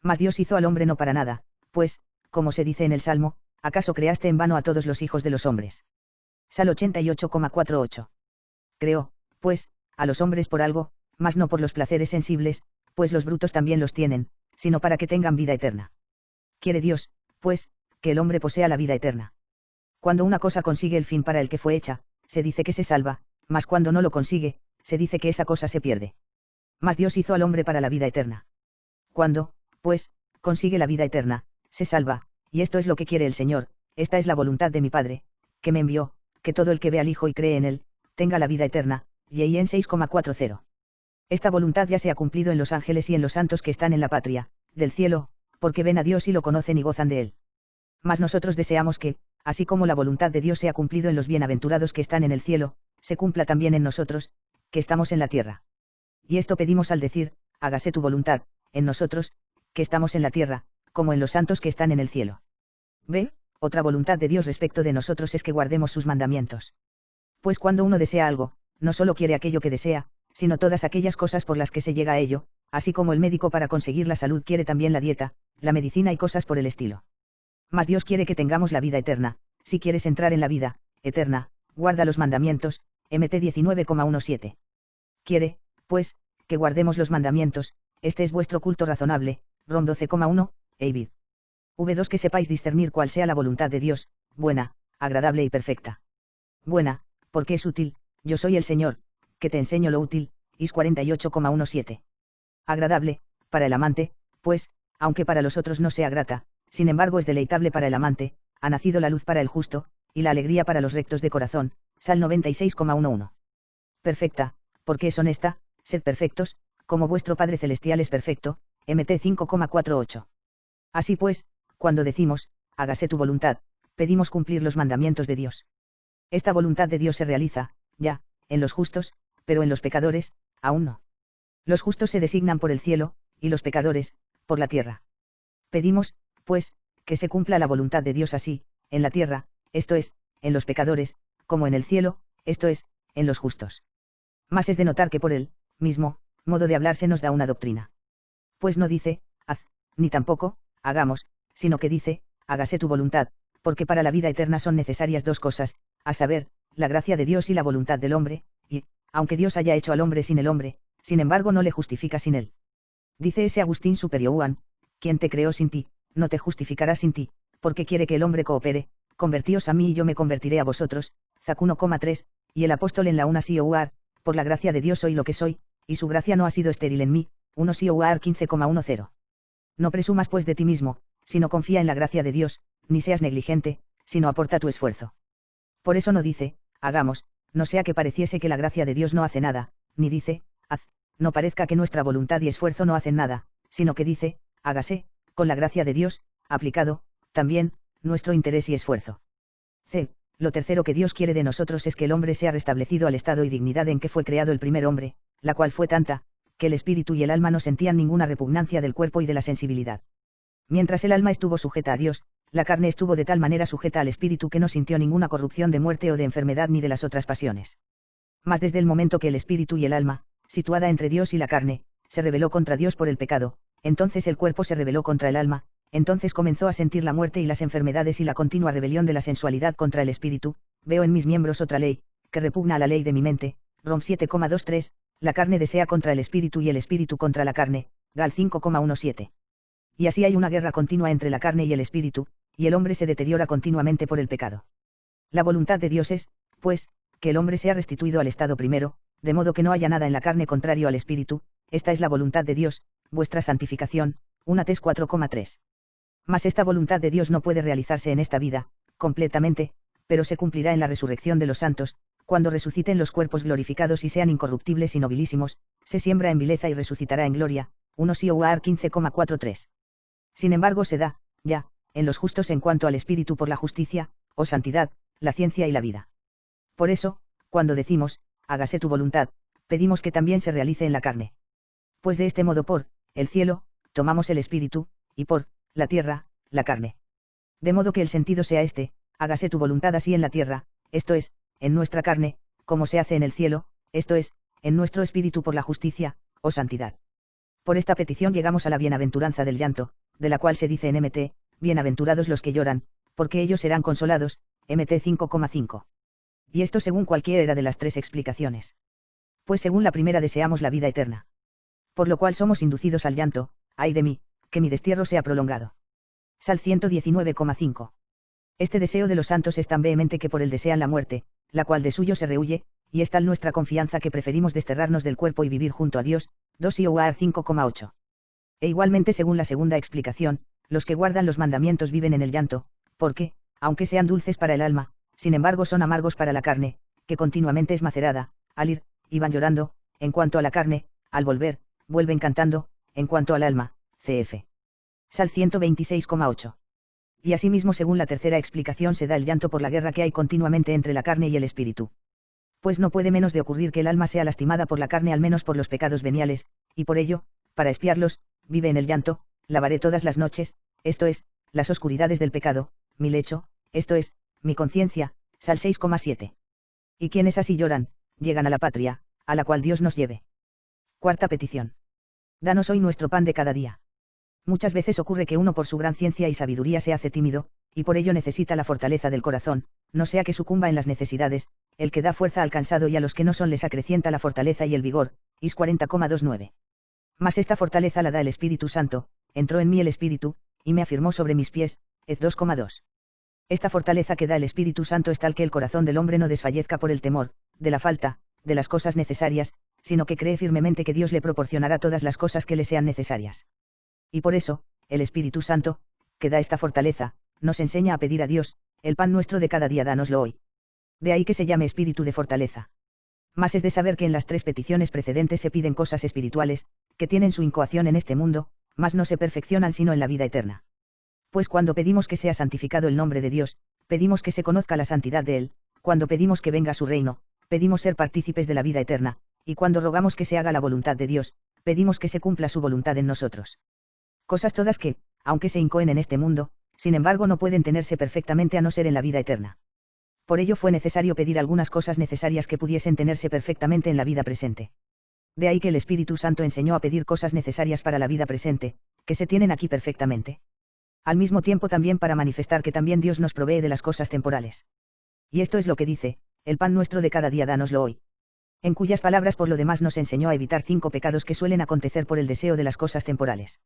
Mas Dios hizo al hombre no para nada, pues, como se dice en el Salmo, ¿acaso creaste en vano a todos los hijos de los hombres? Sal 88,48. Creó, pues, a los hombres por algo, mas no por los placeres sensibles, pues los brutos también los tienen, sino para que tengan vida eterna. Quiere Dios, pues, que el hombre posea la vida eterna. Cuando una cosa consigue el fin para el que fue hecha, se dice que se salva, mas cuando no lo consigue, se dice que esa cosa se pierde. Mas Dios hizo al hombre para la vida eterna. Cuando, pues, consigue la vida eterna, se salva, y esto es lo que quiere el Señor, esta es la voluntad de mi Padre, que me envió, que todo el que ve al Hijo y cree en él, tenga la vida eterna, y en 6,40. Esta voluntad ya se ha cumplido en los ángeles y en los santos que están en la patria, del cielo, porque ven a Dios y lo conocen y gozan de él. Mas nosotros deseamos que, así como la voluntad de Dios se ha cumplido en los bienaventurados que están en el cielo, se cumpla también en nosotros, que estamos en la tierra. Y esto pedimos al decir, hágase tu voluntad, en nosotros, que estamos en la tierra, como en los santos que están en el cielo. ¿Ve? Otra voluntad de Dios respecto de nosotros es que guardemos sus mandamientos. Pues cuando uno desea algo, no solo quiere aquello que desea, sino todas aquellas cosas por las que se llega a ello, así como el médico para conseguir la salud quiere también la dieta, la medicina y cosas por el estilo. Mas Dios quiere que tengamos la vida eterna. Si quieres entrar en la vida eterna, guarda los mandamientos, MT 19,17. Quiere, pues, que guardemos los mandamientos, este es vuestro culto razonable, ROM 12,1, Eivid. V2 que sepáis discernir cuál sea la voluntad de Dios, buena, agradable y perfecta. Buena, porque es útil, yo soy el Señor, que te enseño lo útil, Is 48,17. Agradable, para el amante, pues, aunque para los otros no sea grata, sin embargo es deleitable para el amante, ha nacido la luz para el justo, y la alegría para los rectos de corazón, Sal 96,11. Perfecta, porque es honesta, sed perfectos, como vuestro Padre Celestial es perfecto, MT 5,48. Así pues, cuando decimos, hágase tu voluntad, pedimos cumplir los mandamientos de Dios. Esta voluntad de Dios se realiza, ya, en los justos, pero en los pecadores, aún no. Los justos se designan por el cielo, y los pecadores, por la tierra. Pedimos, pues, que se cumpla la voluntad de Dios así, en la tierra, esto es, en los pecadores, como en el cielo, esto es, en los justos. Mas es de notar que por él, mismo, modo de hablar se nos da una doctrina. Pues no dice, haz, ni tampoco, hagamos, sino que dice, hágase tu voluntad, porque para la vida eterna son necesarias dos cosas, a saber, la gracia de Dios y la voluntad del hombre, y, aunque Dios haya hecho al hombre sin el hombre, sin embargo no le justifica sin él. Dice ese Agustín Superior, quien te creó sin ti, no te justificará sin ti, porque quiere que el hombre coopere, convertíos a mí y yo me convertiré a vosotros, Zac 1,3, Y el apóstol en la 1 Sioar, por la gracia de Dios soy lo que soy, y su gracia no ha sido estéril en mí, 1 Sioar 15,10. No presumas pues de ti mismo, sino confía en la gracia de Dios, ni seas negligente, sino aporta tu esfuerzo. Por eso no dice, hagamos, no sea que pareciese que la gracia de Dios no hace nada, ni dice, haz, no parezca que nuestra voluntad y esfuerzo no hacen nada, sino que dice, hágase, con la gracia de Dios, aplicado, también, nuestro interés y esfuerzo. C. Lo tercero que Dios quiere de nosotros es que el hombre sea restablecido al estado y dignidad en que fue creado el primer hombre, la cual fue tanta, que el espíritu y el alma no sentían ninguna repugnancia del cuerpo y de la sensibilidad. Mientras el alma estuvo sujeta a Dios, la carne estuvo de tal manera sujeta al espíritu que no sintió ninguna corrupción de muerte o de enfermedad ni de las otras pasiones. Mas desde el momento que el espíritu y el alma, situada entre Dios y la carne, se rebeló contra Dios por el pecado, entonces el cuerpo se rebeló contra el alma, entonces comenzó a sentir la muerte y las enfermedades y la continua rebelión de la sensualidad contra el espíritu. Veo en mis miembros otra ley, que repugna a la ley de mi mente, Rom 7,23, la carne desea contra el espíritu y el espíritu contra la carne, Gal 5,17. Y así hay una guerra continua entre la carne y el espíritu, y el hombre se deteriora continuamente por el pecado. La voluntad de Dios es, pues, que el hombre sea restituido al estado primero, de modo que no haya nada en la carne contrario al espíritu. Esta es la voluntad de Dios, vuestra santificación, 1 Tes 4,3. Mas esta voluntad de Dios no puede realizarse en esta vida, completamente, pero se cumplirá en la resurrección de los santos, cuando resuciten los cuerpos glorificados y sean incorruptibles y nobilísimos, se siembra en vileza y resucitará en gloria, 1 Sioar 15,43. Sin embargo se da, ya, en los justos en cuanto al espíritu por la justicia, o santidad, la ciencia y la vida. Por eso, cuando decimos, hágase tu voluntad, pedimos que también se realice en la carne. Pues de este modo por, el cielo, tomamos el espíritu, y por, la tierra, la carne. De modo que el sentido sea este, hágase tu voluntad así en la tierra, esto es, en nuestra carne, como se hace en el cielo, esto es, en nuestro espíritu por la justicia, o santidad. Por esta petición llegamos a la bienaventuranza del llanto, de la cual se dice en Mt, bienaventurados los que lloran, porque ellos serán consolados, Mt 5,5. Y esto según cualquiera de las tres explicaciones. Pues según la primera deseamos la vida eterna. Por lo cual somos inducidos al llanto, ay de mí, que mi destierro sea prolongado. Sal 119,5. Este deseo de los santos es tan vehemente que por él desean la muerte, la cual de suyo se rehuye, y es tal nuestra confianza que preferimos desterrarnos del cuerpo y vivir junto a Dios, 2 Ioar 5,8. E igualmente según la segunda explicación, los que guardan los mandamientos viven en el llanto, porque, aunque sean dulces para el alma, sin embargo son amargos para la carne, que continuamente es macerada, al ir, y van llorando, en cuanto a la carne, al volver, vuelven cantando, en cuanto al alma, cf. Sal 126,8. Y asimismo según la tercera explicación se da el llanto por la guerra que hay continuamente entre la carne y el espíritu. Pues no puede menos de ocurrir que el alma sea lastimada por la carne al menos por los pecados veniales, y por ello, para expiarlos, vive en el llanto, lavaré todas las noches, esto es, las oscuridades del pecado, mi lecho, esto es, mi conciencia, Sal 6,7. Y quienes así lloran, llegan a la patria, a la cual Dios nos lleve. Cuarta petición. Danos hoy nuestro pan de cada día. Muchas veces ocurre que uno por su gran ciencia y sabiduría se hace tímido, y por ello necesita la fortaleza del corazón, no sea que sucumba en las necesidades, el que da fuerza al cansado y a los que no son les acrecienta la fortaleza y el vigor, Is 40,29. Mas esta fortaleza la da el Espíritu Santo, entró en mí el Espíritu, y me afirmó sobre mis pies, Ez 2,2. Esta fortaleza que da el Espíritu Santo es tal que el corazón del hombre no desfallezca por el temor, de la falta, de las cosas necesarias, sino que cree firmemente que Dios le proporcionará todas las cosas que le sean necesarias. Y por eso, el Espíritu Santo, que da esta fortaleza, nos enseña a pedir a Dios, el pan nuestro de cada día dánoslo hoy. De ahí que se llame espíritu de fortaleza. Más es de saber que en las tres peticiones precedentes se piden cosas espirituales, que tienen su incoación en este mundo, mas no se perfeccionan sino en la vida eterna. Pues cuando pedimos que sea santificado el nombre de Dios, pedimos que se conozca la santidad de Él, cuando pedimos que venga su reino, pedimos ser partícipes de la vida eterna, y cuando rogamos que se haga la voluntad de Dios, pedimos que se cumpla su voluntad en nosotros. Cosas todas que, aunque se incoen en este mundo, sin embargo no pueden tenerse perfectamente a no ser en la vida eterna. Por ello fue necesario pedir algunas cosas necesarias que pudiesen tenerse perfectamente en la vida presente. De ahí que el Espíritu Santo enseñó a pedir cosas necesarias para la vida presente, que se tienen aquí perfectamente. Al mismo tiempo también para manifestar que también Dios nos provee de las cosas temporales. Y esto es lo que dice, el pan nuestro de cada día dánoslo hoy. En cuyas palabras por lo demás nos enseñó a evitar 5 pecados que suelen acontecer por el deseo de las cosas temporales.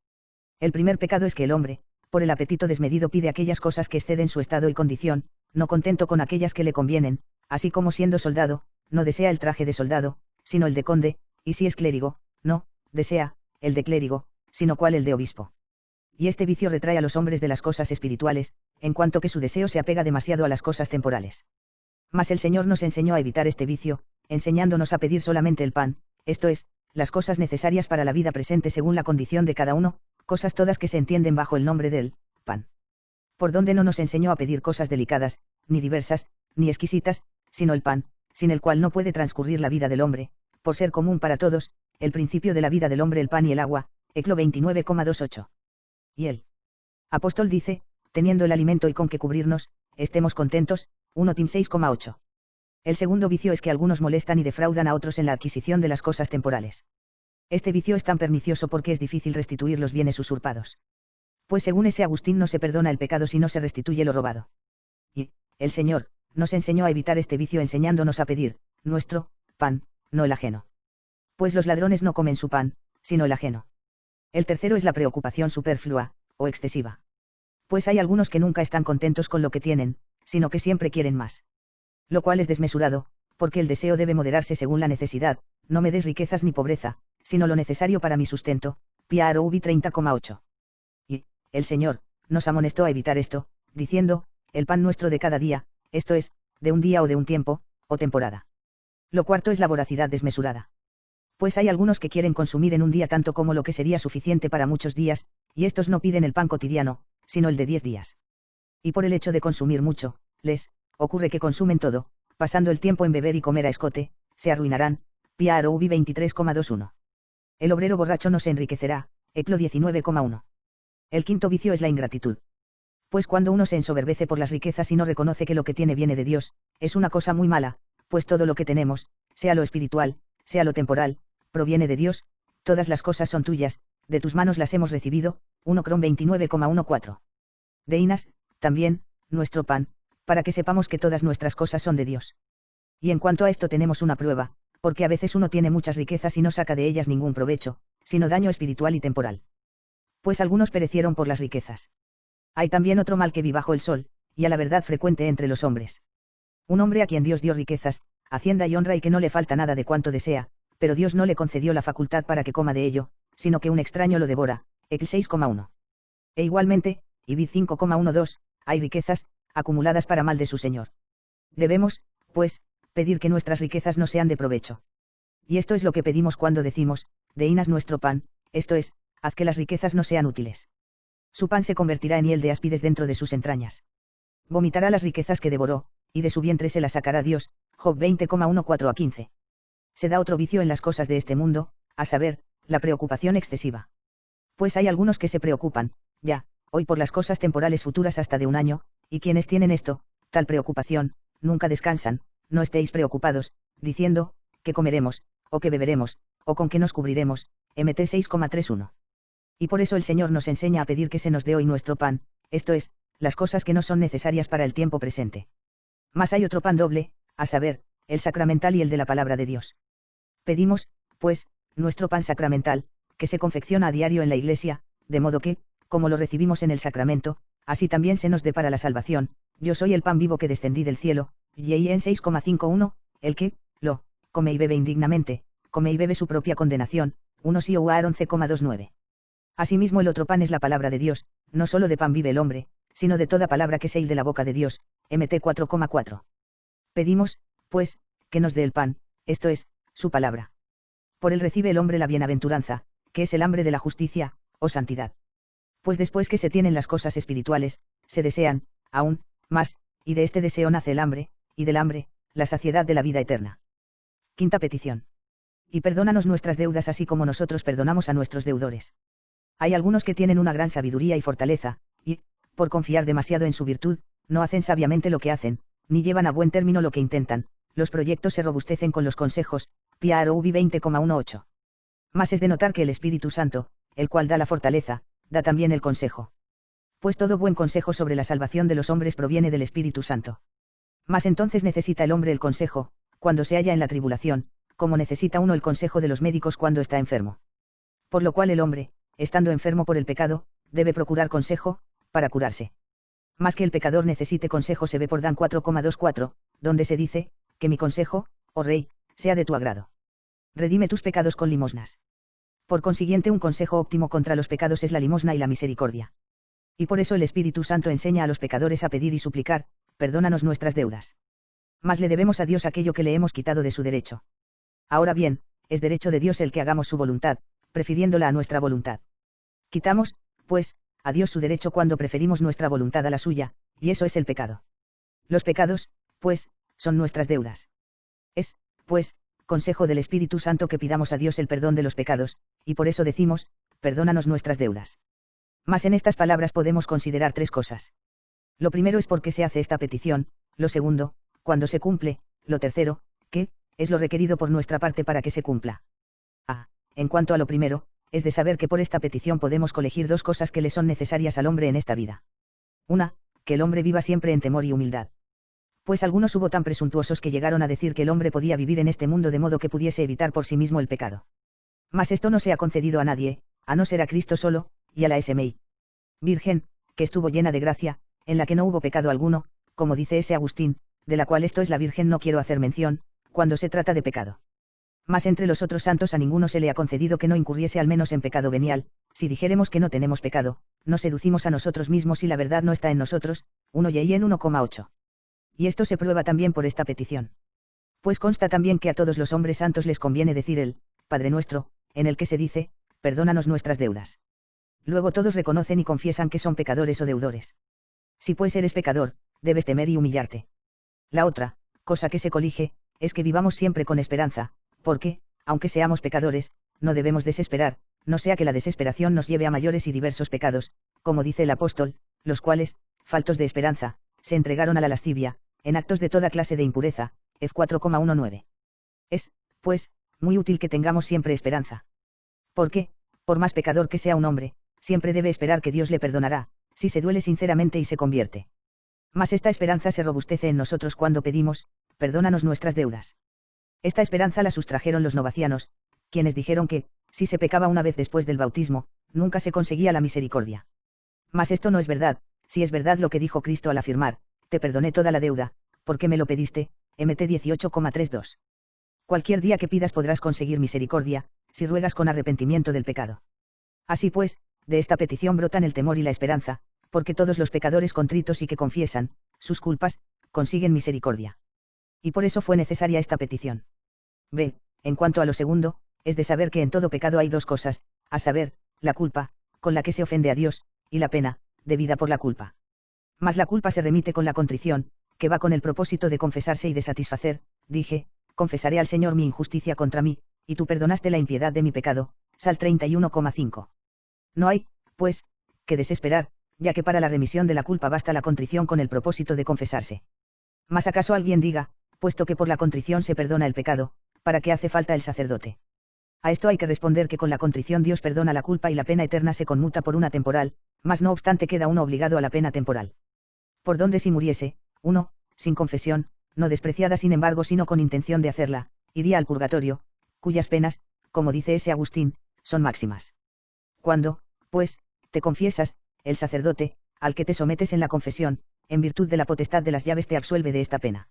El primer pecado es que el hombre, por el apetito desmedido pide aquellas cosas que exceden su estado y condición, no contento con aquellas que le convienen, así como siendo soldado, no desea el traje de soldado, sino el de conde, y si es clérigo, no desea el de clérigo, sino cual el de obispo. Y este vicio retrae a los hombres de las cosas espirituales, en cuanto que su deseo se apega demasiado a las cosas temporales. Mas el Señor nos enseñó a evitar este vicio, enseñándonos a pedir solamente el pan, esto es, las cosas necesarias para la vida presente según la condición de cada uno, cosas todas que se entienden bajo el nombre del pan. Por donde no nos enseñó a pedir cosas delicadas, ni diversas, ni exquisitas, sino el pan, sin el cual no puede transcurrir la vida del hombre, por ser común para todos, el principio de la vida del hombre el pan y el agua, Eclo 29,28. Y el apóstol dice, teniendo el alimento y con que cubrirnos, estemos contentos, 1 Tim 6,8. El segundo vicio es que algunos molestan y defraudan a otros en la adquisición de las cosas temporales. Este vicio es tan pernicioso porque es difícil restituir los bienes usurpados. Pues según ese Agustín no se perdona el pecado si no se restituye lo robado. Y el Señor nos enseñó a evitar este vicio enseñándonos a pedir nuestro pan, no el ajeno. Pues los ladrones no comen su pan, sino el ajeno. El tercero es la preocupación superflua, o excesiva. Pues hay algunos que nunca están contentos con lo que tienen, sino que siempre quieren más. Lo cual es desmesurado, porque el deseo debe moderarse según la necesidad, no me des riquezas ni pobreza, sino lo necesario para mi sustento, Piaro Ubi 30,8. Y el Señor nos amonestó a evitar esto, diciendo, el pan nuestro de cada día, esto es, de un día o de un tiempo, o temporada. Lo cuarto es la voracidad desmesurada. Pues hay algunos que quieren consumir en un día tanto como lo que sería suficiente para muchos días, y estos no piden el pan cotidiano, sino el de 10 días. Y por el hecho de consumir mucho, les ocurre que consumen todo, pasando el tiempo en beber y comer a escote, se arruinarán, Piaro Ubi 23,21. El obrero borracho no se enriquecerá, Eclo 19,1. El quinto vicio es la ingratitud. Pues cuando uno se ensoberbece por las riquezas y no reconoce que lo que tiene viene de Dios, es una cosa muy mala, pues todo lo que tenemos, sea lo espiritual, sea lo temporal, proviene de Dios, todas las cosas son tuyas, de tus manos las hemos recibido, 1 Cron 29,14. De Inas, también, nuestro pan, para que sepamos que todas nuestras cosas son de Dios. Y en cuanto a esto tenemos una prueba, porque a veces uno tiene muchas riquezas y no saca de ellas ningún provecho, sino daño espiritual y temporal. Pues algunos perecieron por las riquezas. Hay también otro mal que vi bajo el sol, y a la verdad frecuente entre los hombres. Un hombre a quien Dios dio riquezas, hacienda y honra y que no le falta nada de cuanto desea, pero Dios no le concedió la facultad para que coma de ello, sino que un extraño lo devora, Ecl 6,1. E igualmente, Ibid 5,12, hay riquezas, acumuladas para mal de su Señor. Debemos, pues, pedir que nuestras riquezas no sean de provecho. Y esto es lo que pedimos cuando decimos, de Inas nuestro pan, esto es, haz que las riquezas no sean útiles. Su pan se convertirá en hiel de áspides dentro de sus entrañas. Vomitará las riquezas que devoró, y de su vientre se las sacará Dios, Job 20,14-15. Se da otro vicio en las cosas de este mundo, a saber, la preocupación excesiva. Pues hay algunos que se preocupan, ya, hoy por las cosas temporales futuras hasta de un año, y quienes tienen esto, tal preocupación, nunca descansan, no estéis preocupados, diciendo, ¿qué comeremos, o qué beberemos, o con qué nos cubriremos? Mt 6,31. Y por eso el Señor nos enseña a pedir que se nos dé hoy nuestro pan, esto es, las cosas que no son necesarias para el tiempo presente. Mas hay otro pan doble, a saber, el sacramental y el de la palabra de Dios. Pedimos, pues, nuestro pan sacramental, que se confecciona a diario en la Iglesia, de modo que, como lo recibimos en el sacramento, así también se nos dé para la salvación. Yo soy el pan vivo que descendí del cielo, y en 6,51, el que, lo, come y bebe indignamente, come y bebe su propia condenación, 1 Sioar 11,29. Asimismo el otro pan es la palabra de Dios, no solo de pan vive el hombre, sino de toda palabra que sale de la boca de Dios, Mt 4,4. Pedimos, pues, que nos dé el pan, esto es, su palabra. Por él recibe el hombre la bienaventuranza, que es el hambre de la justicia, o santidad. Pues después que se tienen las cosas espirituales, se desean, aún, más, y de este deseo nace el hambre, y del hambre, la saciedad de la vida eterna. Quinta petición. Y perdónanos nuestras deudas así como nosotros perdonamos a nuestros deudores. Hay algunos que tienen una gran sabiduría y fortaleza, y, por confiar demasiado en su virtud, no hacen sabiamente lo que hacen, ni llevan a buen término lo que intentan, los proyectos se robustecen con los consejos, Piaro Ubi 20,18. Mas es de notar que el Espíritu Santo, el cual da la fortaleza, da también el consejo. Pues todo buen consejo sobre la salvación de los hombres proviene del Espíritu Santo. Mas entonces necesita el hombre el consejo, cuando se halla en la tribulación, como necesita uno el consejo de los médicos cuando está enfermo. Por lo cual el hombre, estando enfermo por el pecado, debe procurar consejo, para curarse. Más que el pecador necesite consejo se ve por Dan 4,24, donde se dice, que mi consejo, oh rey, sea de tu agrado. Redime tus pecados con limosnas. Por consiguiente, un consejo óptimo contra los pecados es la limosna y la misericordia. Y por eso el Espíritu Santo enseña a los pecadores a pedir y suplicar: perdónanos nuestras deudas. Mas le debemos a Dios aquello que le hemos quitado de su derecho. Ahora bien, es derecho de Dios el que hagamos su voluntad, prefiriéndola a nuestra voluntad. Quitamos, pues, a Dios su derecho cuando preferimos nuestra voluntad a la suya, y eso es el pecado. Los pecados, pues, son nuestras deudas. Es, pues, consejo del Espíritu Santo que pidamos a Dios el perdón de los pecados, y por eso decimos: perdónanos nuestras deudas. Mas en estas palabras podemos considerar tres cosas. Lo primero es por qué se hace esta petición; lo segundo, cuándo se cumple; lo tercero, qué es lo requerido por nuestra parte para que se cumpla. En cuanto a lo primero, es de saber que por esta petición podemos colegir dos cosas que le son necesarias al hombre en esta vida. Una, que el hombre viva siempre en temor y humildad. Pues algunos hubo tan presuntuosos que llegaron a decir que el hombre podía vivir en este mundo de modo que pudiese evitar por sí mismo el pecado. Mas esto no se ha concedido a nadie, a no ser a Cristo solo, y a la SMI Virgen, que estuvo llena de gracia, en la que no hubo pecado alguno, como dice ese Agustín, de la cual esto es la Virgen no quiero hacer mención, cuando se trata de pecado. Mas entre los otros santos a ninguno se le ha concedido que no incurriese al menos en pecado venial. Si dijéremos que no tenemos pecado, nos seducimos a nosotros mismos y la verdad no está en nosotros. 1 y en 1,8. Y esto se prueba también por esta petición. Pues consta también que a todos los hombres santos les conviene decir el Padre Nuestro, en el que se dice: perdónanos nuestras deudas. Luego todos reconocen y confiesan que son pecadores o deudores. Si pues eres pecador, debes temer y humillarte. La otra cosa que se colige, es que vivamos siempre con esperanza, porque, aunque seamos pecadores, no debemos desesperar, no sea que la desesperación nos lleve a mayores y diversos pecados, como dice el apóstol, los cuales, faltos de esperanza, se entregaron a la lascivia, en actos de toda clase de impureza. F 4,19. Es, pues, muy útil que tengamos siempre esperanza. Porque, por más pecador que sea un hombre, siempre debe esperar que Dios le perdonará, si se duele sinceramente y se convierte. Mas esta esperanza se robustece en nosotros cuando pedimos: perdónanos nuestras deudas. Esta esperanza la sustrajeron los novacianos, quienes dijeron que, si se pecaba una vez después del bautismo, nunca se conseguía la misericordia. Mas esto no es verdad, si es verdad lo que dijo Cristo al afirmar: te perdoné toda la deuda, porque me lo pediste. MT 18,32. Cualquier día que pidas podrás conseguir misericordia, si ruegas con arrepentimiento del pecado. Así pues, de esta petición brotan el temor y la esperanza, porque todos los pecadores contritos y que confiesan sus culpas, consiguen misericordia. Y por eso fue necesaria esta petición. B. En cuanto a lo segundo, es de saber que en todo pecado hay dos cosas, a saber, la culpa, con la que se ofende a Dios, y la pena, debida por la culpa. Mas la culpa se remite con la contrición, que va con el propósito de confesarse y de satisfacer. Dije: confesaré al Señor mi injusticia contra mí, y tú perdonaste la impiedad de mi pecado. Sal 31,5. No hay, pues, que desesperar, ya que para la remisión de la culpa basta la contrición con el propósito de confesarse. Mas acaso alguien diga: puesto que por la contrición se perdona el pecado, ¿para qué hace falta el sacerdote? A esto hay que responder que con la contrición Dios perdona la culpa y la pena eterna se conmuta por una temporal, mas no obstante queda uno obligado a la pena temporal. Por donde si muriese, uno, sin confesión, no despreciada sin embargo sino con intención de hacerla, iría al purgatorio, cuyas penas, como dice ese Agustín, son máximas. Cuando, pues, te confiesas, el sacerdote, al que te sometes en la confesión, en virtud de la potestad de las llaves te absuelve de esta pena.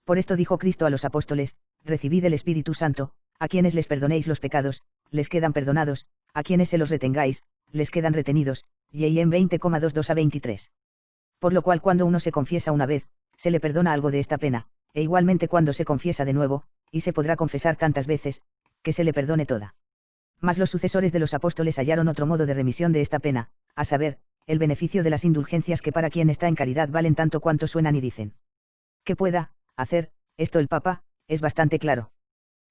Por esto dijo Cristo a los apóstoles: recibid el Espíritu Santo; a quienes les perdonéis los pecados, les quedan perdonados; a quienes se los retengáis, les quedan retenidos. Y en 20,22 a 23. Por lo cual cuando uno se confiesa una vez, se le perdona algo de esta pena, e igualmente cuando se confiesa de nuevo, y se podrá confesar tantas veces, que se le perdone toda. Mas los sucesores de los apóstoles hallaron otro modo de remisión de esta pena, a saber, el beneficio de las indulgencias que para quien está en caridad valen tanto cuanto suenan y dicen. Que pueda hacer esto el Papa, es bastante claro.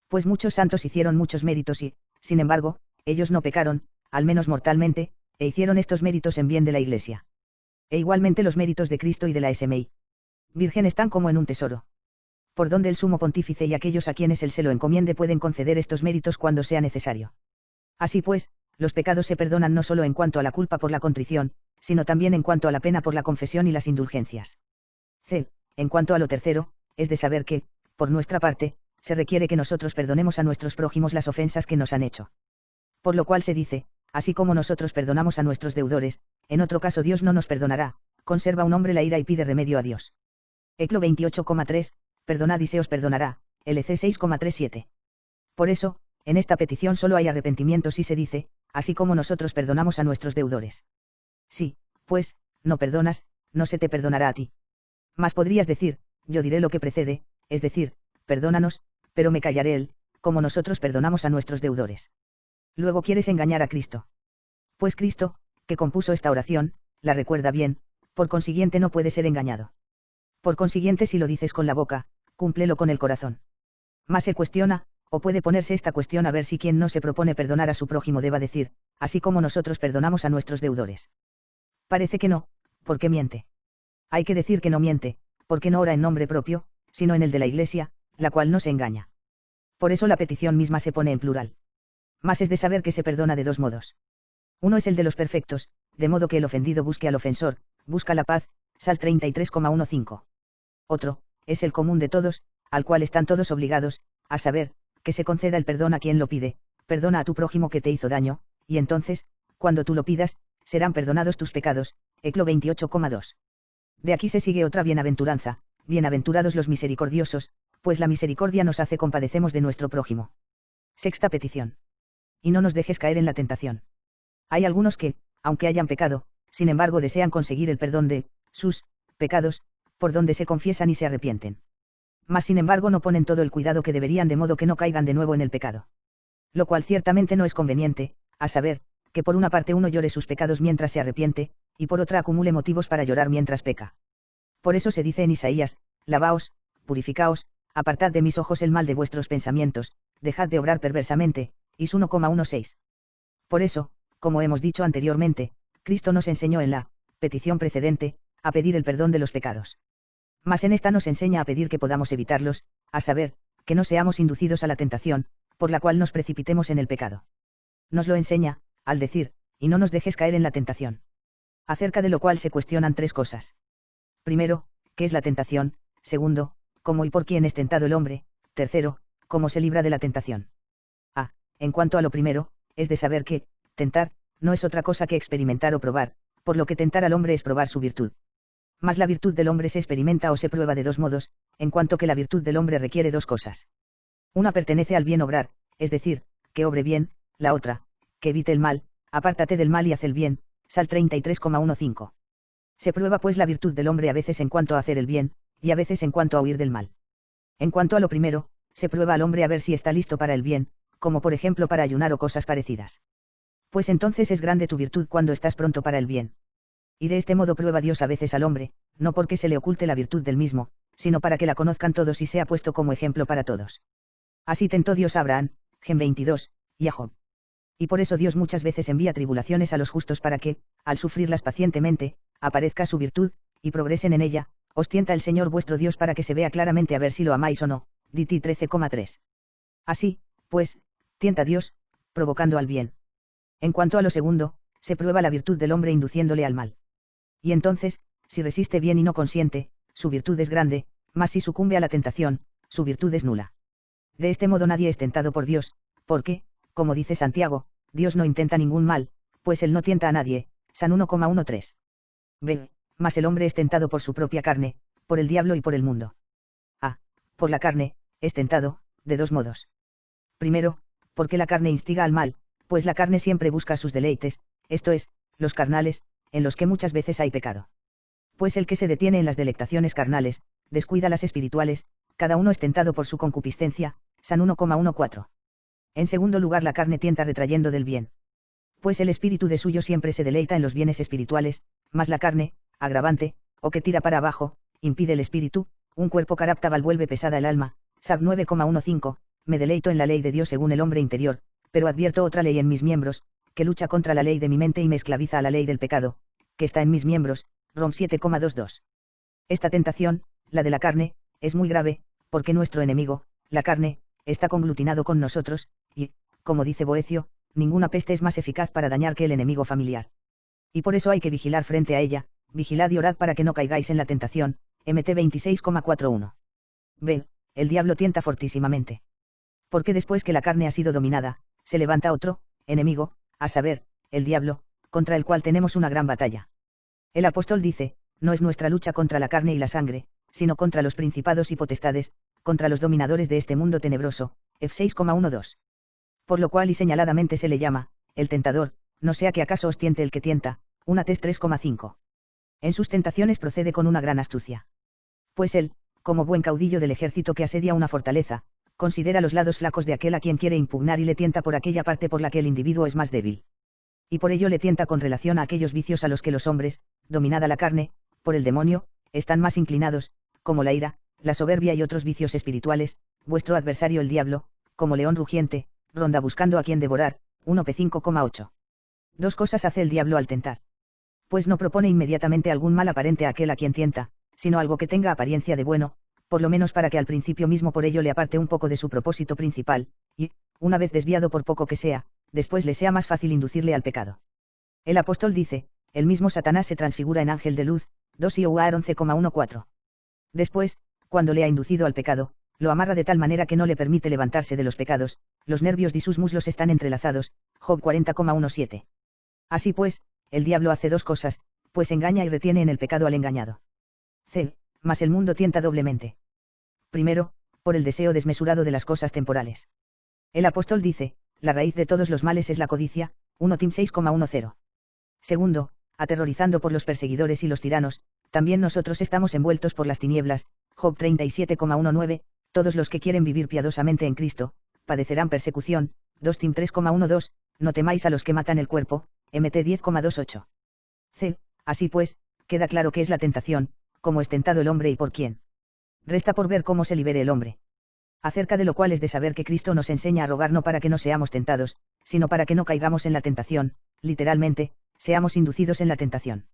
Pues muchos santos hicieron muchos méritos y, sin embargo, ellos no pecaron, al menos mortalmente, e hicieron estos méritos en bien de la Iglesia. E igualmente los méritos de Cristo y de la SMI Virgen están como en un tesoro. Por donde el sumo pontífice y aquellos a quienes él se lo encomiende pueden conceder estos méritos cuando sea necesario. Así pues, los pecados se perdonan no solo en cuanto a la culpa por la contrición, sino también en cuanto a la pena por la confesión y las indulgencias. C. En cuanto a lo tercero, es de saber que, por nuestra parte, se requiere que nosotros perdonemos a nuestros prójimos las ofensas que nos han hecho. Por lo cual se dice: así como nosotros perdonamos a nuestros deudores, en otro caso Dios no nos perdonará. Conserva un hombre la ira y pide remedio a Dios. Eclo 28,3, perdonad y se os perdonará. LC 6,37. Por eso, en esta petición solo hay arrepentimiento si se dice, así como nosotros perdonamos a nuestros deudores. Sí, pues, no perdonas, no se te perdonará a ti. Mas podrías decir, yo diré lo que precede, es decir, perdónanos, pero me callaré él, como nosotros perdonamos a nuestros deudores. Luego quieres engañar a Cristo. Pues Cristo, que compuso esta oración, la recuerda bien, por consiguiente no puede ser engañado. Por consiguiente si lo dices con la boca, cúmplelo con el corazón. Mas se cuestiona, o puede ponerse esta cuestión a ver si quien no se propone perdonar a su prójimo deba decir, así como nosotros perdonamos a nuestros deudores. Parece que no, porque miente. Hay que decir que no miente, porque no ora en nombre propio, sino en el de la Iglesia, la cual no se engaña. Por eso la petición misma se pone en plural. Mas es de saber que se perdona de dos modos. Uno es el de los perfectos, de modo que el ofendido busque al ofensor, busca la paz, Sal 33,15. Otro, es el común de todos, al cual están todos obligados, a saber, que se conceda el perdón a quien lo pide, perdona a tu prójimo que te hizo daño, y entonces, cuando tú lo pidas, serán perdonados tus pecados, Eclo 28,2. De aquí se sigue otra bienaventuranza, bienaventurados los misericordiosos, pues la misericordia nos hace compadecemos de nuestro prójimo. Sexta petición. Y no nos dejes caer en la tentación. Hay algunos que, aunque hayan pecado, sin embargo desean conseguir el perdón de sus pecados, por donde se confiesan y se arrepienten. Mas sin embargo no ponen todo el cuidado que deberían de modo que no caigan de nuevo en el pecado. Lo cual ciertamente no es conveniente, a saber, que por una parte uno llore sus pecados mientras se arrepiente, y por otra acumule motivos para llorar mientras peca. Por eso se dice en Isaías, lavaos, purificaos, apartad de mis ojos el mal de vuestros pensamientos, dejad de obrar perversamente, Is 1,16. Por eso, como hemos dicho anteriormente, Cristo nos enseñó en la petición precedente, a pedir el perdón de los pecados. Mas en esta nos enseña a pedir que podamos evitarlos, a saber, que no seamos inducidos a la tentación, por la cual nos precipitemos en el pecado. Nos lo enseña, al decir, y no nos dejes caer en la tentación. Acerca de lo cual se cuestionan tres cosas. Primero, ¿qué es la tentación? Segundo, ¿cómo y por quién es tentado el hombre? Tercero, ¿cómo se libra de la tentación? En cuanto a lo primero, es de saber que, tentar, no es otra cosa que experimentar o probar, por lo que tentar al hombre es probar su virtud. Mas la virtud del hombre se experimenta o se prueba de dos modos, en cuanto que la virtud del hombre requiere dos cosas. Una pertenece al bien obrar, es decir, que obre bien, la otra, que evite el mal, apártate del mal y haz el bien, Sal 33,15. Se prueba pues la virtud del hombre a veces en cuanto a hacer el bien, y a veces en cuanto a huir del mal. En cuanto a lo primero, se prueba al hombre a ver si está listo para el bien, como por ejemplo para ayunar o cosas parecidas. Pues entonces es grande tu virtud cuando estás pronto para el bien. Y de este modo prueba Dios a veces al hombre, no porque se le oculte la virtud del mismo, sino para que la conozcan todos y sea puesto como ejemplo para todos. Así tentó Dios a Abraham, Gen 22, y a Job. Y por eso Dios muchas veces envía tribulaciones a los justos para que, al sufrirlas pacientemente, aparezca su virtud, y progresen en ella. Os tienta el Señor vuestro Dios para que se vea claramente a ver si lo amáis o no. Dit 13,3. Así, pues, tienta Dios, provocando al bien. En cuanto a lo segundo, se prueba la virtud del hombre induciéndole al mal. Y entonces, si resiste bien y no consiente, su virtud es grande, mas si sucumbe a la tentación, su virtud es nula. De este modo nadie es tentado por Dios, porque, como dice Santiago, Dios no intenta ningún mal, pues él no tienta a nadie, San 1,13. B. Mas el hombre es tentado por su propia carne, por el diablo y por el mundo. A. Por la carne, es tentado, de dos modos. Primero, porque la carne instiga al mal, pues la carne siempre busca sus deleites, esto es, los carnales, en los que muchas veces hay pecado. Pues el que se detiene en las delectaciones carnales, descuida las espirituales, cada uno es tentado por su concupiscencia, San 1,14. En segundo lugar la carne tienta retrayendo del bien. Pues el espíritu de suyo siempre se deleita en los bienes espirituales, mas la carne, agravante, o que tira para abajo, impide el espíritu, un cuerpo caraptaval vuelve pesada el alma, Sab 9,15, me deleito en la ley de Dios según el hombre interior, pero advierto otra ley en mis miembros, que lucha contra la ley de mi mente y me esclaviza a la ley del pecado, que está en mis miembros, Rom 7,22. Esta tentación, la de la carne, es muy grave, porque nuestro enemigo, la carne, está conglutinado con nosotros, y, como dice Boecio, ninguna peste es más eficaz para dañar que el enemigo familiar. Y por eso hay que vigilar frente a ella, vigilad y orad para que no caigáis en la tentación, MT 26,41. B. El diablo tienta fortísimamente. Porque después que la carne ha sido dominada, se levanta otro, enemigo, a saber, el diablo, contra el cual tenemos una gran batalla. El apóstol dice, no es nuestra lucha contra la carne y la sangre, sino contra los principados y potestades, contra los dominadores de este mundo tenebroso, F6,12. Por lo cual y señaladamente se le llama, el tentador, no sea que acaso os tiente el que tienta, una tes 3,5. En sus tentaciones procede con una gran astucia. Pues él, como buen caudillo del ejército que asedia una fortaleza, considera los lados flacos de aquel a quien quiere impugnar y le tienta por aquella parte por la que el individuo es más débil. Y por ello le tienta con relación a aquellos vicios a los que los hombres, dominada la carne, por el demonio, están más inclinados, como la ira, la soberbia y otros vicios espirituales. Vuestro adversario el diablo, como león rugiente, ronda buscando a quien devorar, 1p 5,8. Dos cosas hace el diablo al tentar. Pues no propone inmediatamente algún mal aparente a aquel a quien tienta, sino algo que tenga apariencia de bueno, por lo menos para que al principio mismo por ello le aparte un poco de su propósito principal, y, una vez desviado por poco que sea, después le sea más fácil inducirle al pecado. El apóstol dice, el mismo Satanás se transfigura en ángel de luz, 2 Ioar 11,14. Después, cuando le ha inducido al pecado, lo amarra de tal manera que no le permite levantarse de los pecados, los nervios de sus muslos están entrelazados, Job 40,17. Así pues, el diablo hace dos cosas, pues engaña y retiene en el pecado al engañado. C. Mas el mundo tienta doblemente. Primero, por el deseo desmesurado de las cosas temporales. El apóstol dice, la raíz de todos los males es la codicia, 1 Tim 6,10. Segundo, aterrorizando por los perseguidores y los tiranos, también nosotros estamos envueltos por las tinieblas, Job 37,19, todos los que quieren vivir piadosamente en Cristo, padecerán persecución, 2 Tim 3,12, no temáis a los que matan el cuerpo, MT 10,28. C. Así pues, queda claro que es la tentación, cómo es tentado el hombre y por quién. Resta por ver cómo se libere el hombre. Acerca de lo cual es de saber que Cristo nos enseña a rogar no para que no seamos tentados, sino para que no caigamos en la tentación, literalmente, seamos inducidos en la tentación.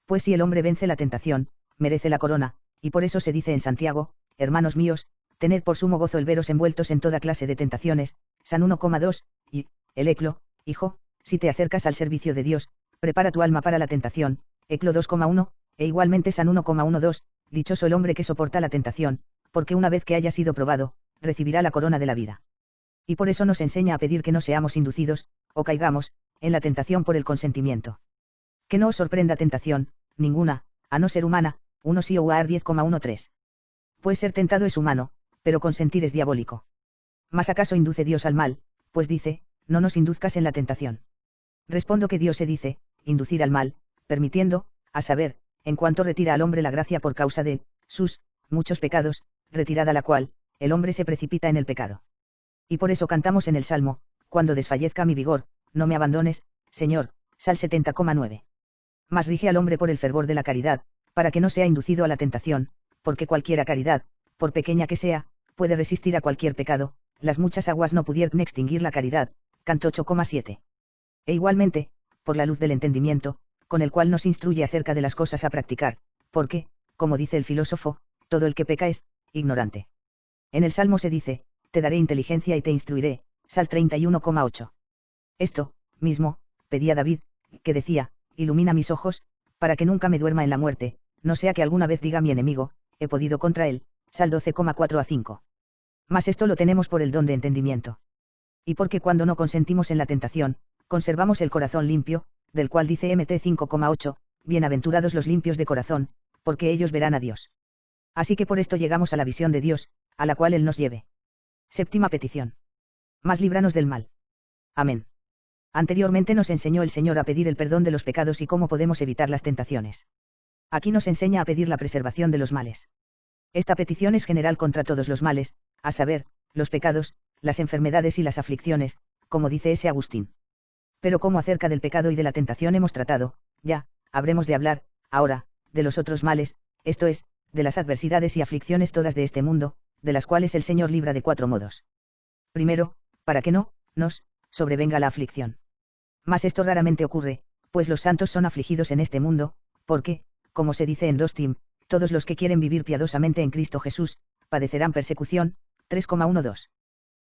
Pues si el hombre vence la tentación, merece la corona, y por eso se dice en Santiago, hermanos míos, tened por sumo gozo el veros envueltos en toda clase de tentaciones, San 1,2, y, el eclo, hijo, si te acercas al servicio de Dios, prepara tu alma para la tentación, eclo 2,1, e igualmente San 1,12, dichoso el hombre que soporta la tentación, porque una vez que haya sido probado, recibirá la corona de la vida. Y por eso nos enseña a pedir que no seamos inducidos, o caigamos, en la tentación por el consentimiento. Que no os sorprenda tentación, ninguna, a no ser humana, 1 Ioar 10,13. Pues ser tentado es humano, pero consentir es diabólico. ¿Mas acaso induce Dios al mal? Pues dice, no nos induzcas en la tentación. Respondo que Dios se dice, inducir al mal, permitiendo, a saber, en cuanto retira al hombre la gracia por causa de sus muchos pecados, retirada la cual, el hombre se precipita en el pecado. Y por eso cantamos en el Salmo, cuando desfallezca mi vigor, no me abandones, Señor, Sal 70,9. Mas rige al hombre por el fervor de la caridad, para que no sea inducido a la tentación, porque cualquiera caridad, por pequeña que sea, puede resistir a cualquier pecado, las muchas aguas no pudieran extinguir la caridad, Canto 8,7. E igualmente, por la luz del entendimiento, con el cual nos instruye acerca de las cosas a practicar, porque, como dice el filósofo, todo el que peca es ignorante. En el Salmo se dice, te daré inteligencia y te instruiré, Sal 31,8. Esto, mismo, pedía David, que decía, ilumina mis ojos, para que nunca me duerma en la muerte, no sea que alguna vez diga mi enemigo, he podido contra él, Sal 12,4 a 5. Mas esto lo tenemos por el don de entendimiento. Y porque cuando no consentimos en la tentación, conservamos el corazón limpio, del cual dice MT 5,8, bienaventurados los limpios de corazón, porque ellos verán a Dios. Así que por esto llegamos a la visión de Dios, a la cual Él nos lleve. Séptima petición. Mas líbranos del mal. Amén. Anteriormente nos enseñó el Señor a pedir el perdón de los pecados y cómo podemos evitar las tentaciones. Aquí nos enseña a pedir la preservación de los males. Esta petición es general contra todos los males, a saber, los pecados, las enfermedades y las aflicciones, como dice ese Agustín. Pero como acerca del pecado y de la tentación hemos tratado, ya, habremos de hablar, ahora, de los otros males, esto es, de las adversidades y aflicciones todas de este mundo, de las cuales el Señor libra de 4 modos. Primero, para que no nos sobrevenga la aflicción. Mas esto raramente ocurre, pues los santos son afligidos en este mundo, porque, como se dice en 2 Tim, todos los que quieren vivir piadosamente en Cristo Jesús, padecerán persecución, 3,12.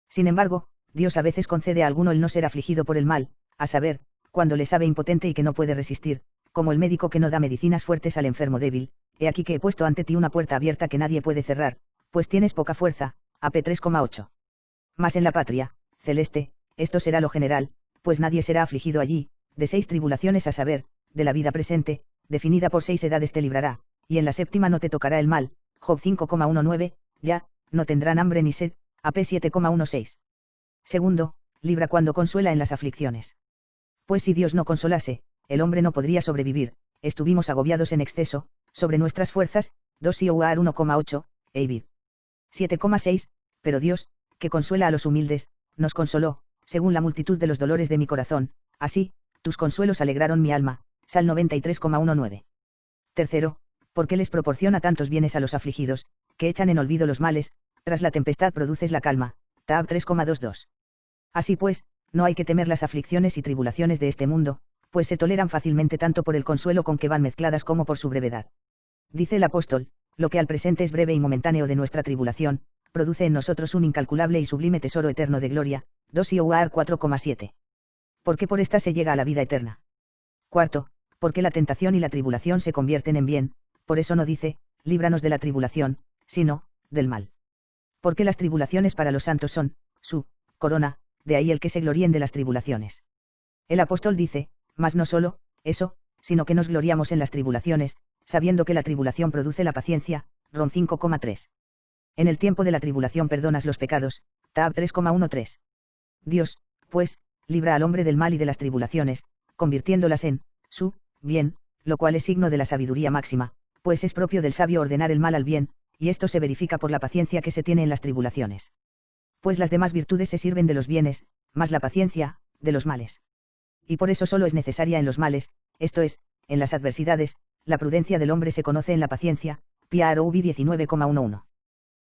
Sin embargo, Dios a veces concede a alguno el no ser afligido por el mal, a saber, cuando le sabe impotente y que no puede resistir, como el médico que no da medicinas fuertes al enfermo débil, he aquí que he puesto ante ti una puerta abierta que nadie puede cerrar, pues tienes poca fuerza, AP 3,8. Mas en la patria, celeste, esto será lo general, pues nadie será afligido allí, de 6 tribulaciones a saber, de la vida presente, definida por 6 edades te librará, y en la séptima no te tocará el mal, Job 5,19, ya, no tendrán hambre ni sed, AP 7,16. Segundo, libra cuando consuela en las aflicciones. Pues si Dios no consolase, el hombre no podría sobrevivir, estuvimos agobiados en exceso, sobre nuestras fuerzas, 2 Ioar 1,8, Eivid 7,6, pero Dios, que consuela a los humildes, nos consoló, según la multitud de los dolores de mi corazón, así, tus consuelos alegraron mi alma, Sal 93,19. Tercero, porque les proporciona tantos bienes a los afligidos, que echan en olvido los males, tras la tempestad produces la calma, Tab 3,22. Así pues, no hay que temer las aflicciones y tribulaciones de este mundo, pues se toleran fácilmente tanto por el consuelo con que van mezcladas como por su brevedad. Dice el apóstol, lo que al presente es breve y momentáneo de nuestra tribulación, produce en nosotros un incalculable y sublime tesoro eterno de gloria, 2 Ioar 4,7. Porque por esta se llega a la vida eterna. Cuarto, porque la tentación y la tribulación se convierten en bien, por eso no dice, líbranos de la tribulación, sino, del mal. Porque las tribulaciones para los santos son, su, corona, de ahí el que se gloríen de las tribulaciones. El apóstol dice, mas no solo, eso, sino que nos gloriamos en las tribulaciones, sabiendo que la tribulación produce la paciencia, Rom 5,3. En el tiempo de la tribulación perdonas los pecados, Tab 3,13. Dios, pues, libra al hombre del mal y de las tribulaciones, convirtiéndolas en, su, bien, lo cual es signo de la sabiduría máxima, pues es propio del sabio ordenar el mal al bien, y esto se verifica por la paciencia que se tiene en las tribulaciones. Pues las demás virtudes se sirven de los bienes, más la paciencia, de los males. Y por eso solo es necesaria en los males, esto es, en las adversidades, la prudencia del hombre se conoce en la paciencia, Piaroubi 19,11.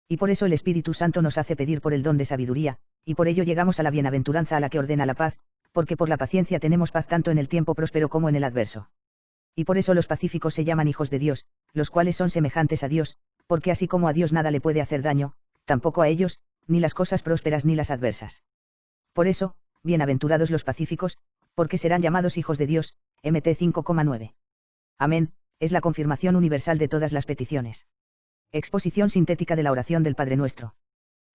Y por eso el Espíritu Santo nos hace pedir por el don de sabiduría, y por ello llegamos a la bienaventuranza a la que ordena la paz, porque por la paciencia tenemos paz tanto en el tiempo próspero como en el adverso. Y por eso los pacíficos se llaman hijos de Dios, los cuales son semejantes a Dios, porque así como a Dios nada le puede hacer daño, tampoco a ellos, ni las cosas prósperas ni las adversas. Por eso, bienaventurados los pacíficos, porque serán llamados hijos de Dios, MT 5,9. Amén, es la confirmación universal de todas las peticiones. Exposición sintética de la oración del Padre Nuestro.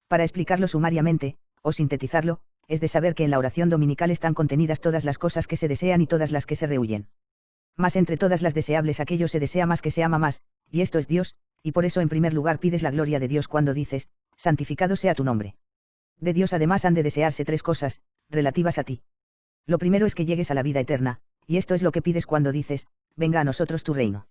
Para explicarlo sumariamente, o sintetizarlo, es de saber que en la oración dominical están contenidas todas las cosas que se desean y todas las que se rehuyen. Mas entre todas las deseables aquello se desea más que se ama más, y esto es Dios, y por eso en primer lugar pides la gloria de Dios cuando dices, santificado sea tu nombre. De Dios además han de desearse tres cosas, relativas a ti. Lo primero es que llegues a la vida eterna, y esto es lo que pides cuando dices, venga a nosotros tu reino.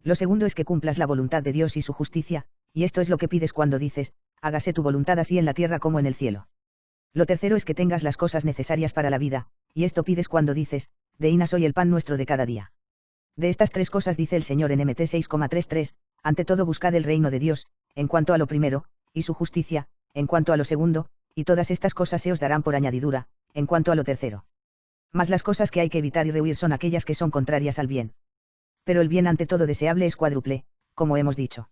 Lo segundo es que cumplas la voluntad de Dios y su justicia, y esto es lo que pides cuando dices, hágase tu voluntad así en la tierra como en el cielo. Lo tercero es que tengas las cosas necesarias para la vida, y esto pides cuando dices, deínas hoy el pan nuestro de cada día. De estas tres cosas dice el Señor en MT 6,33, ante todo buscad el reino de Dios, en cuanto a lo primero, y su justicia, en cuanto a lo segundo, y todas estas cosas se os darán por añadidura, en cuanto a lo tercero. Mas las cosas que hay que evitar y rehuir son aquellas que son contrarias al bien. Pero el bien ante todo deseable es cuádruple, como hemos dicho.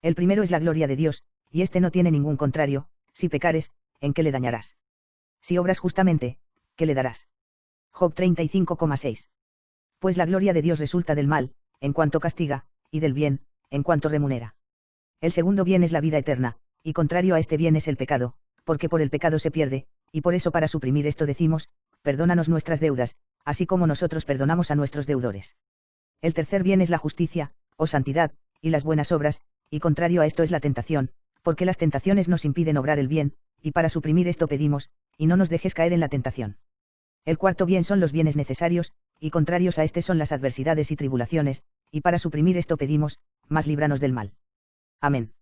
El primero es la gloria de Dios, y este no tiene ningún contrario, si pecares, ¿en qué le dañarás? Si obras justamente, ¿qué le darás? Job 35,6. Pues la gloria de Dios resulta del mal, en cuanto castiga, y del bien, en cuanto remunera. El segundo bien es la vida eterna, y contrario a este bien es el pecado, porque por el pecado se pierde, y por eso para suprimir esto decimos, perdónanos nuestras deudas, así como nosotros perdonamos a nuestros deudores. El tercer bien es la justicia, o santidad, y las buenas obras, y contrario a esto es la tentación, porque las tentaciones nos impiden obrar el bien, y para suprimir esto pedimos, y no nos dejes caer en la tentación. El cuarto bien son los bienes necesarios, y contrarios a este son las adversidades y tribulaciones, y para suprimir esto pedimos, mas líbranos del mal. Amén.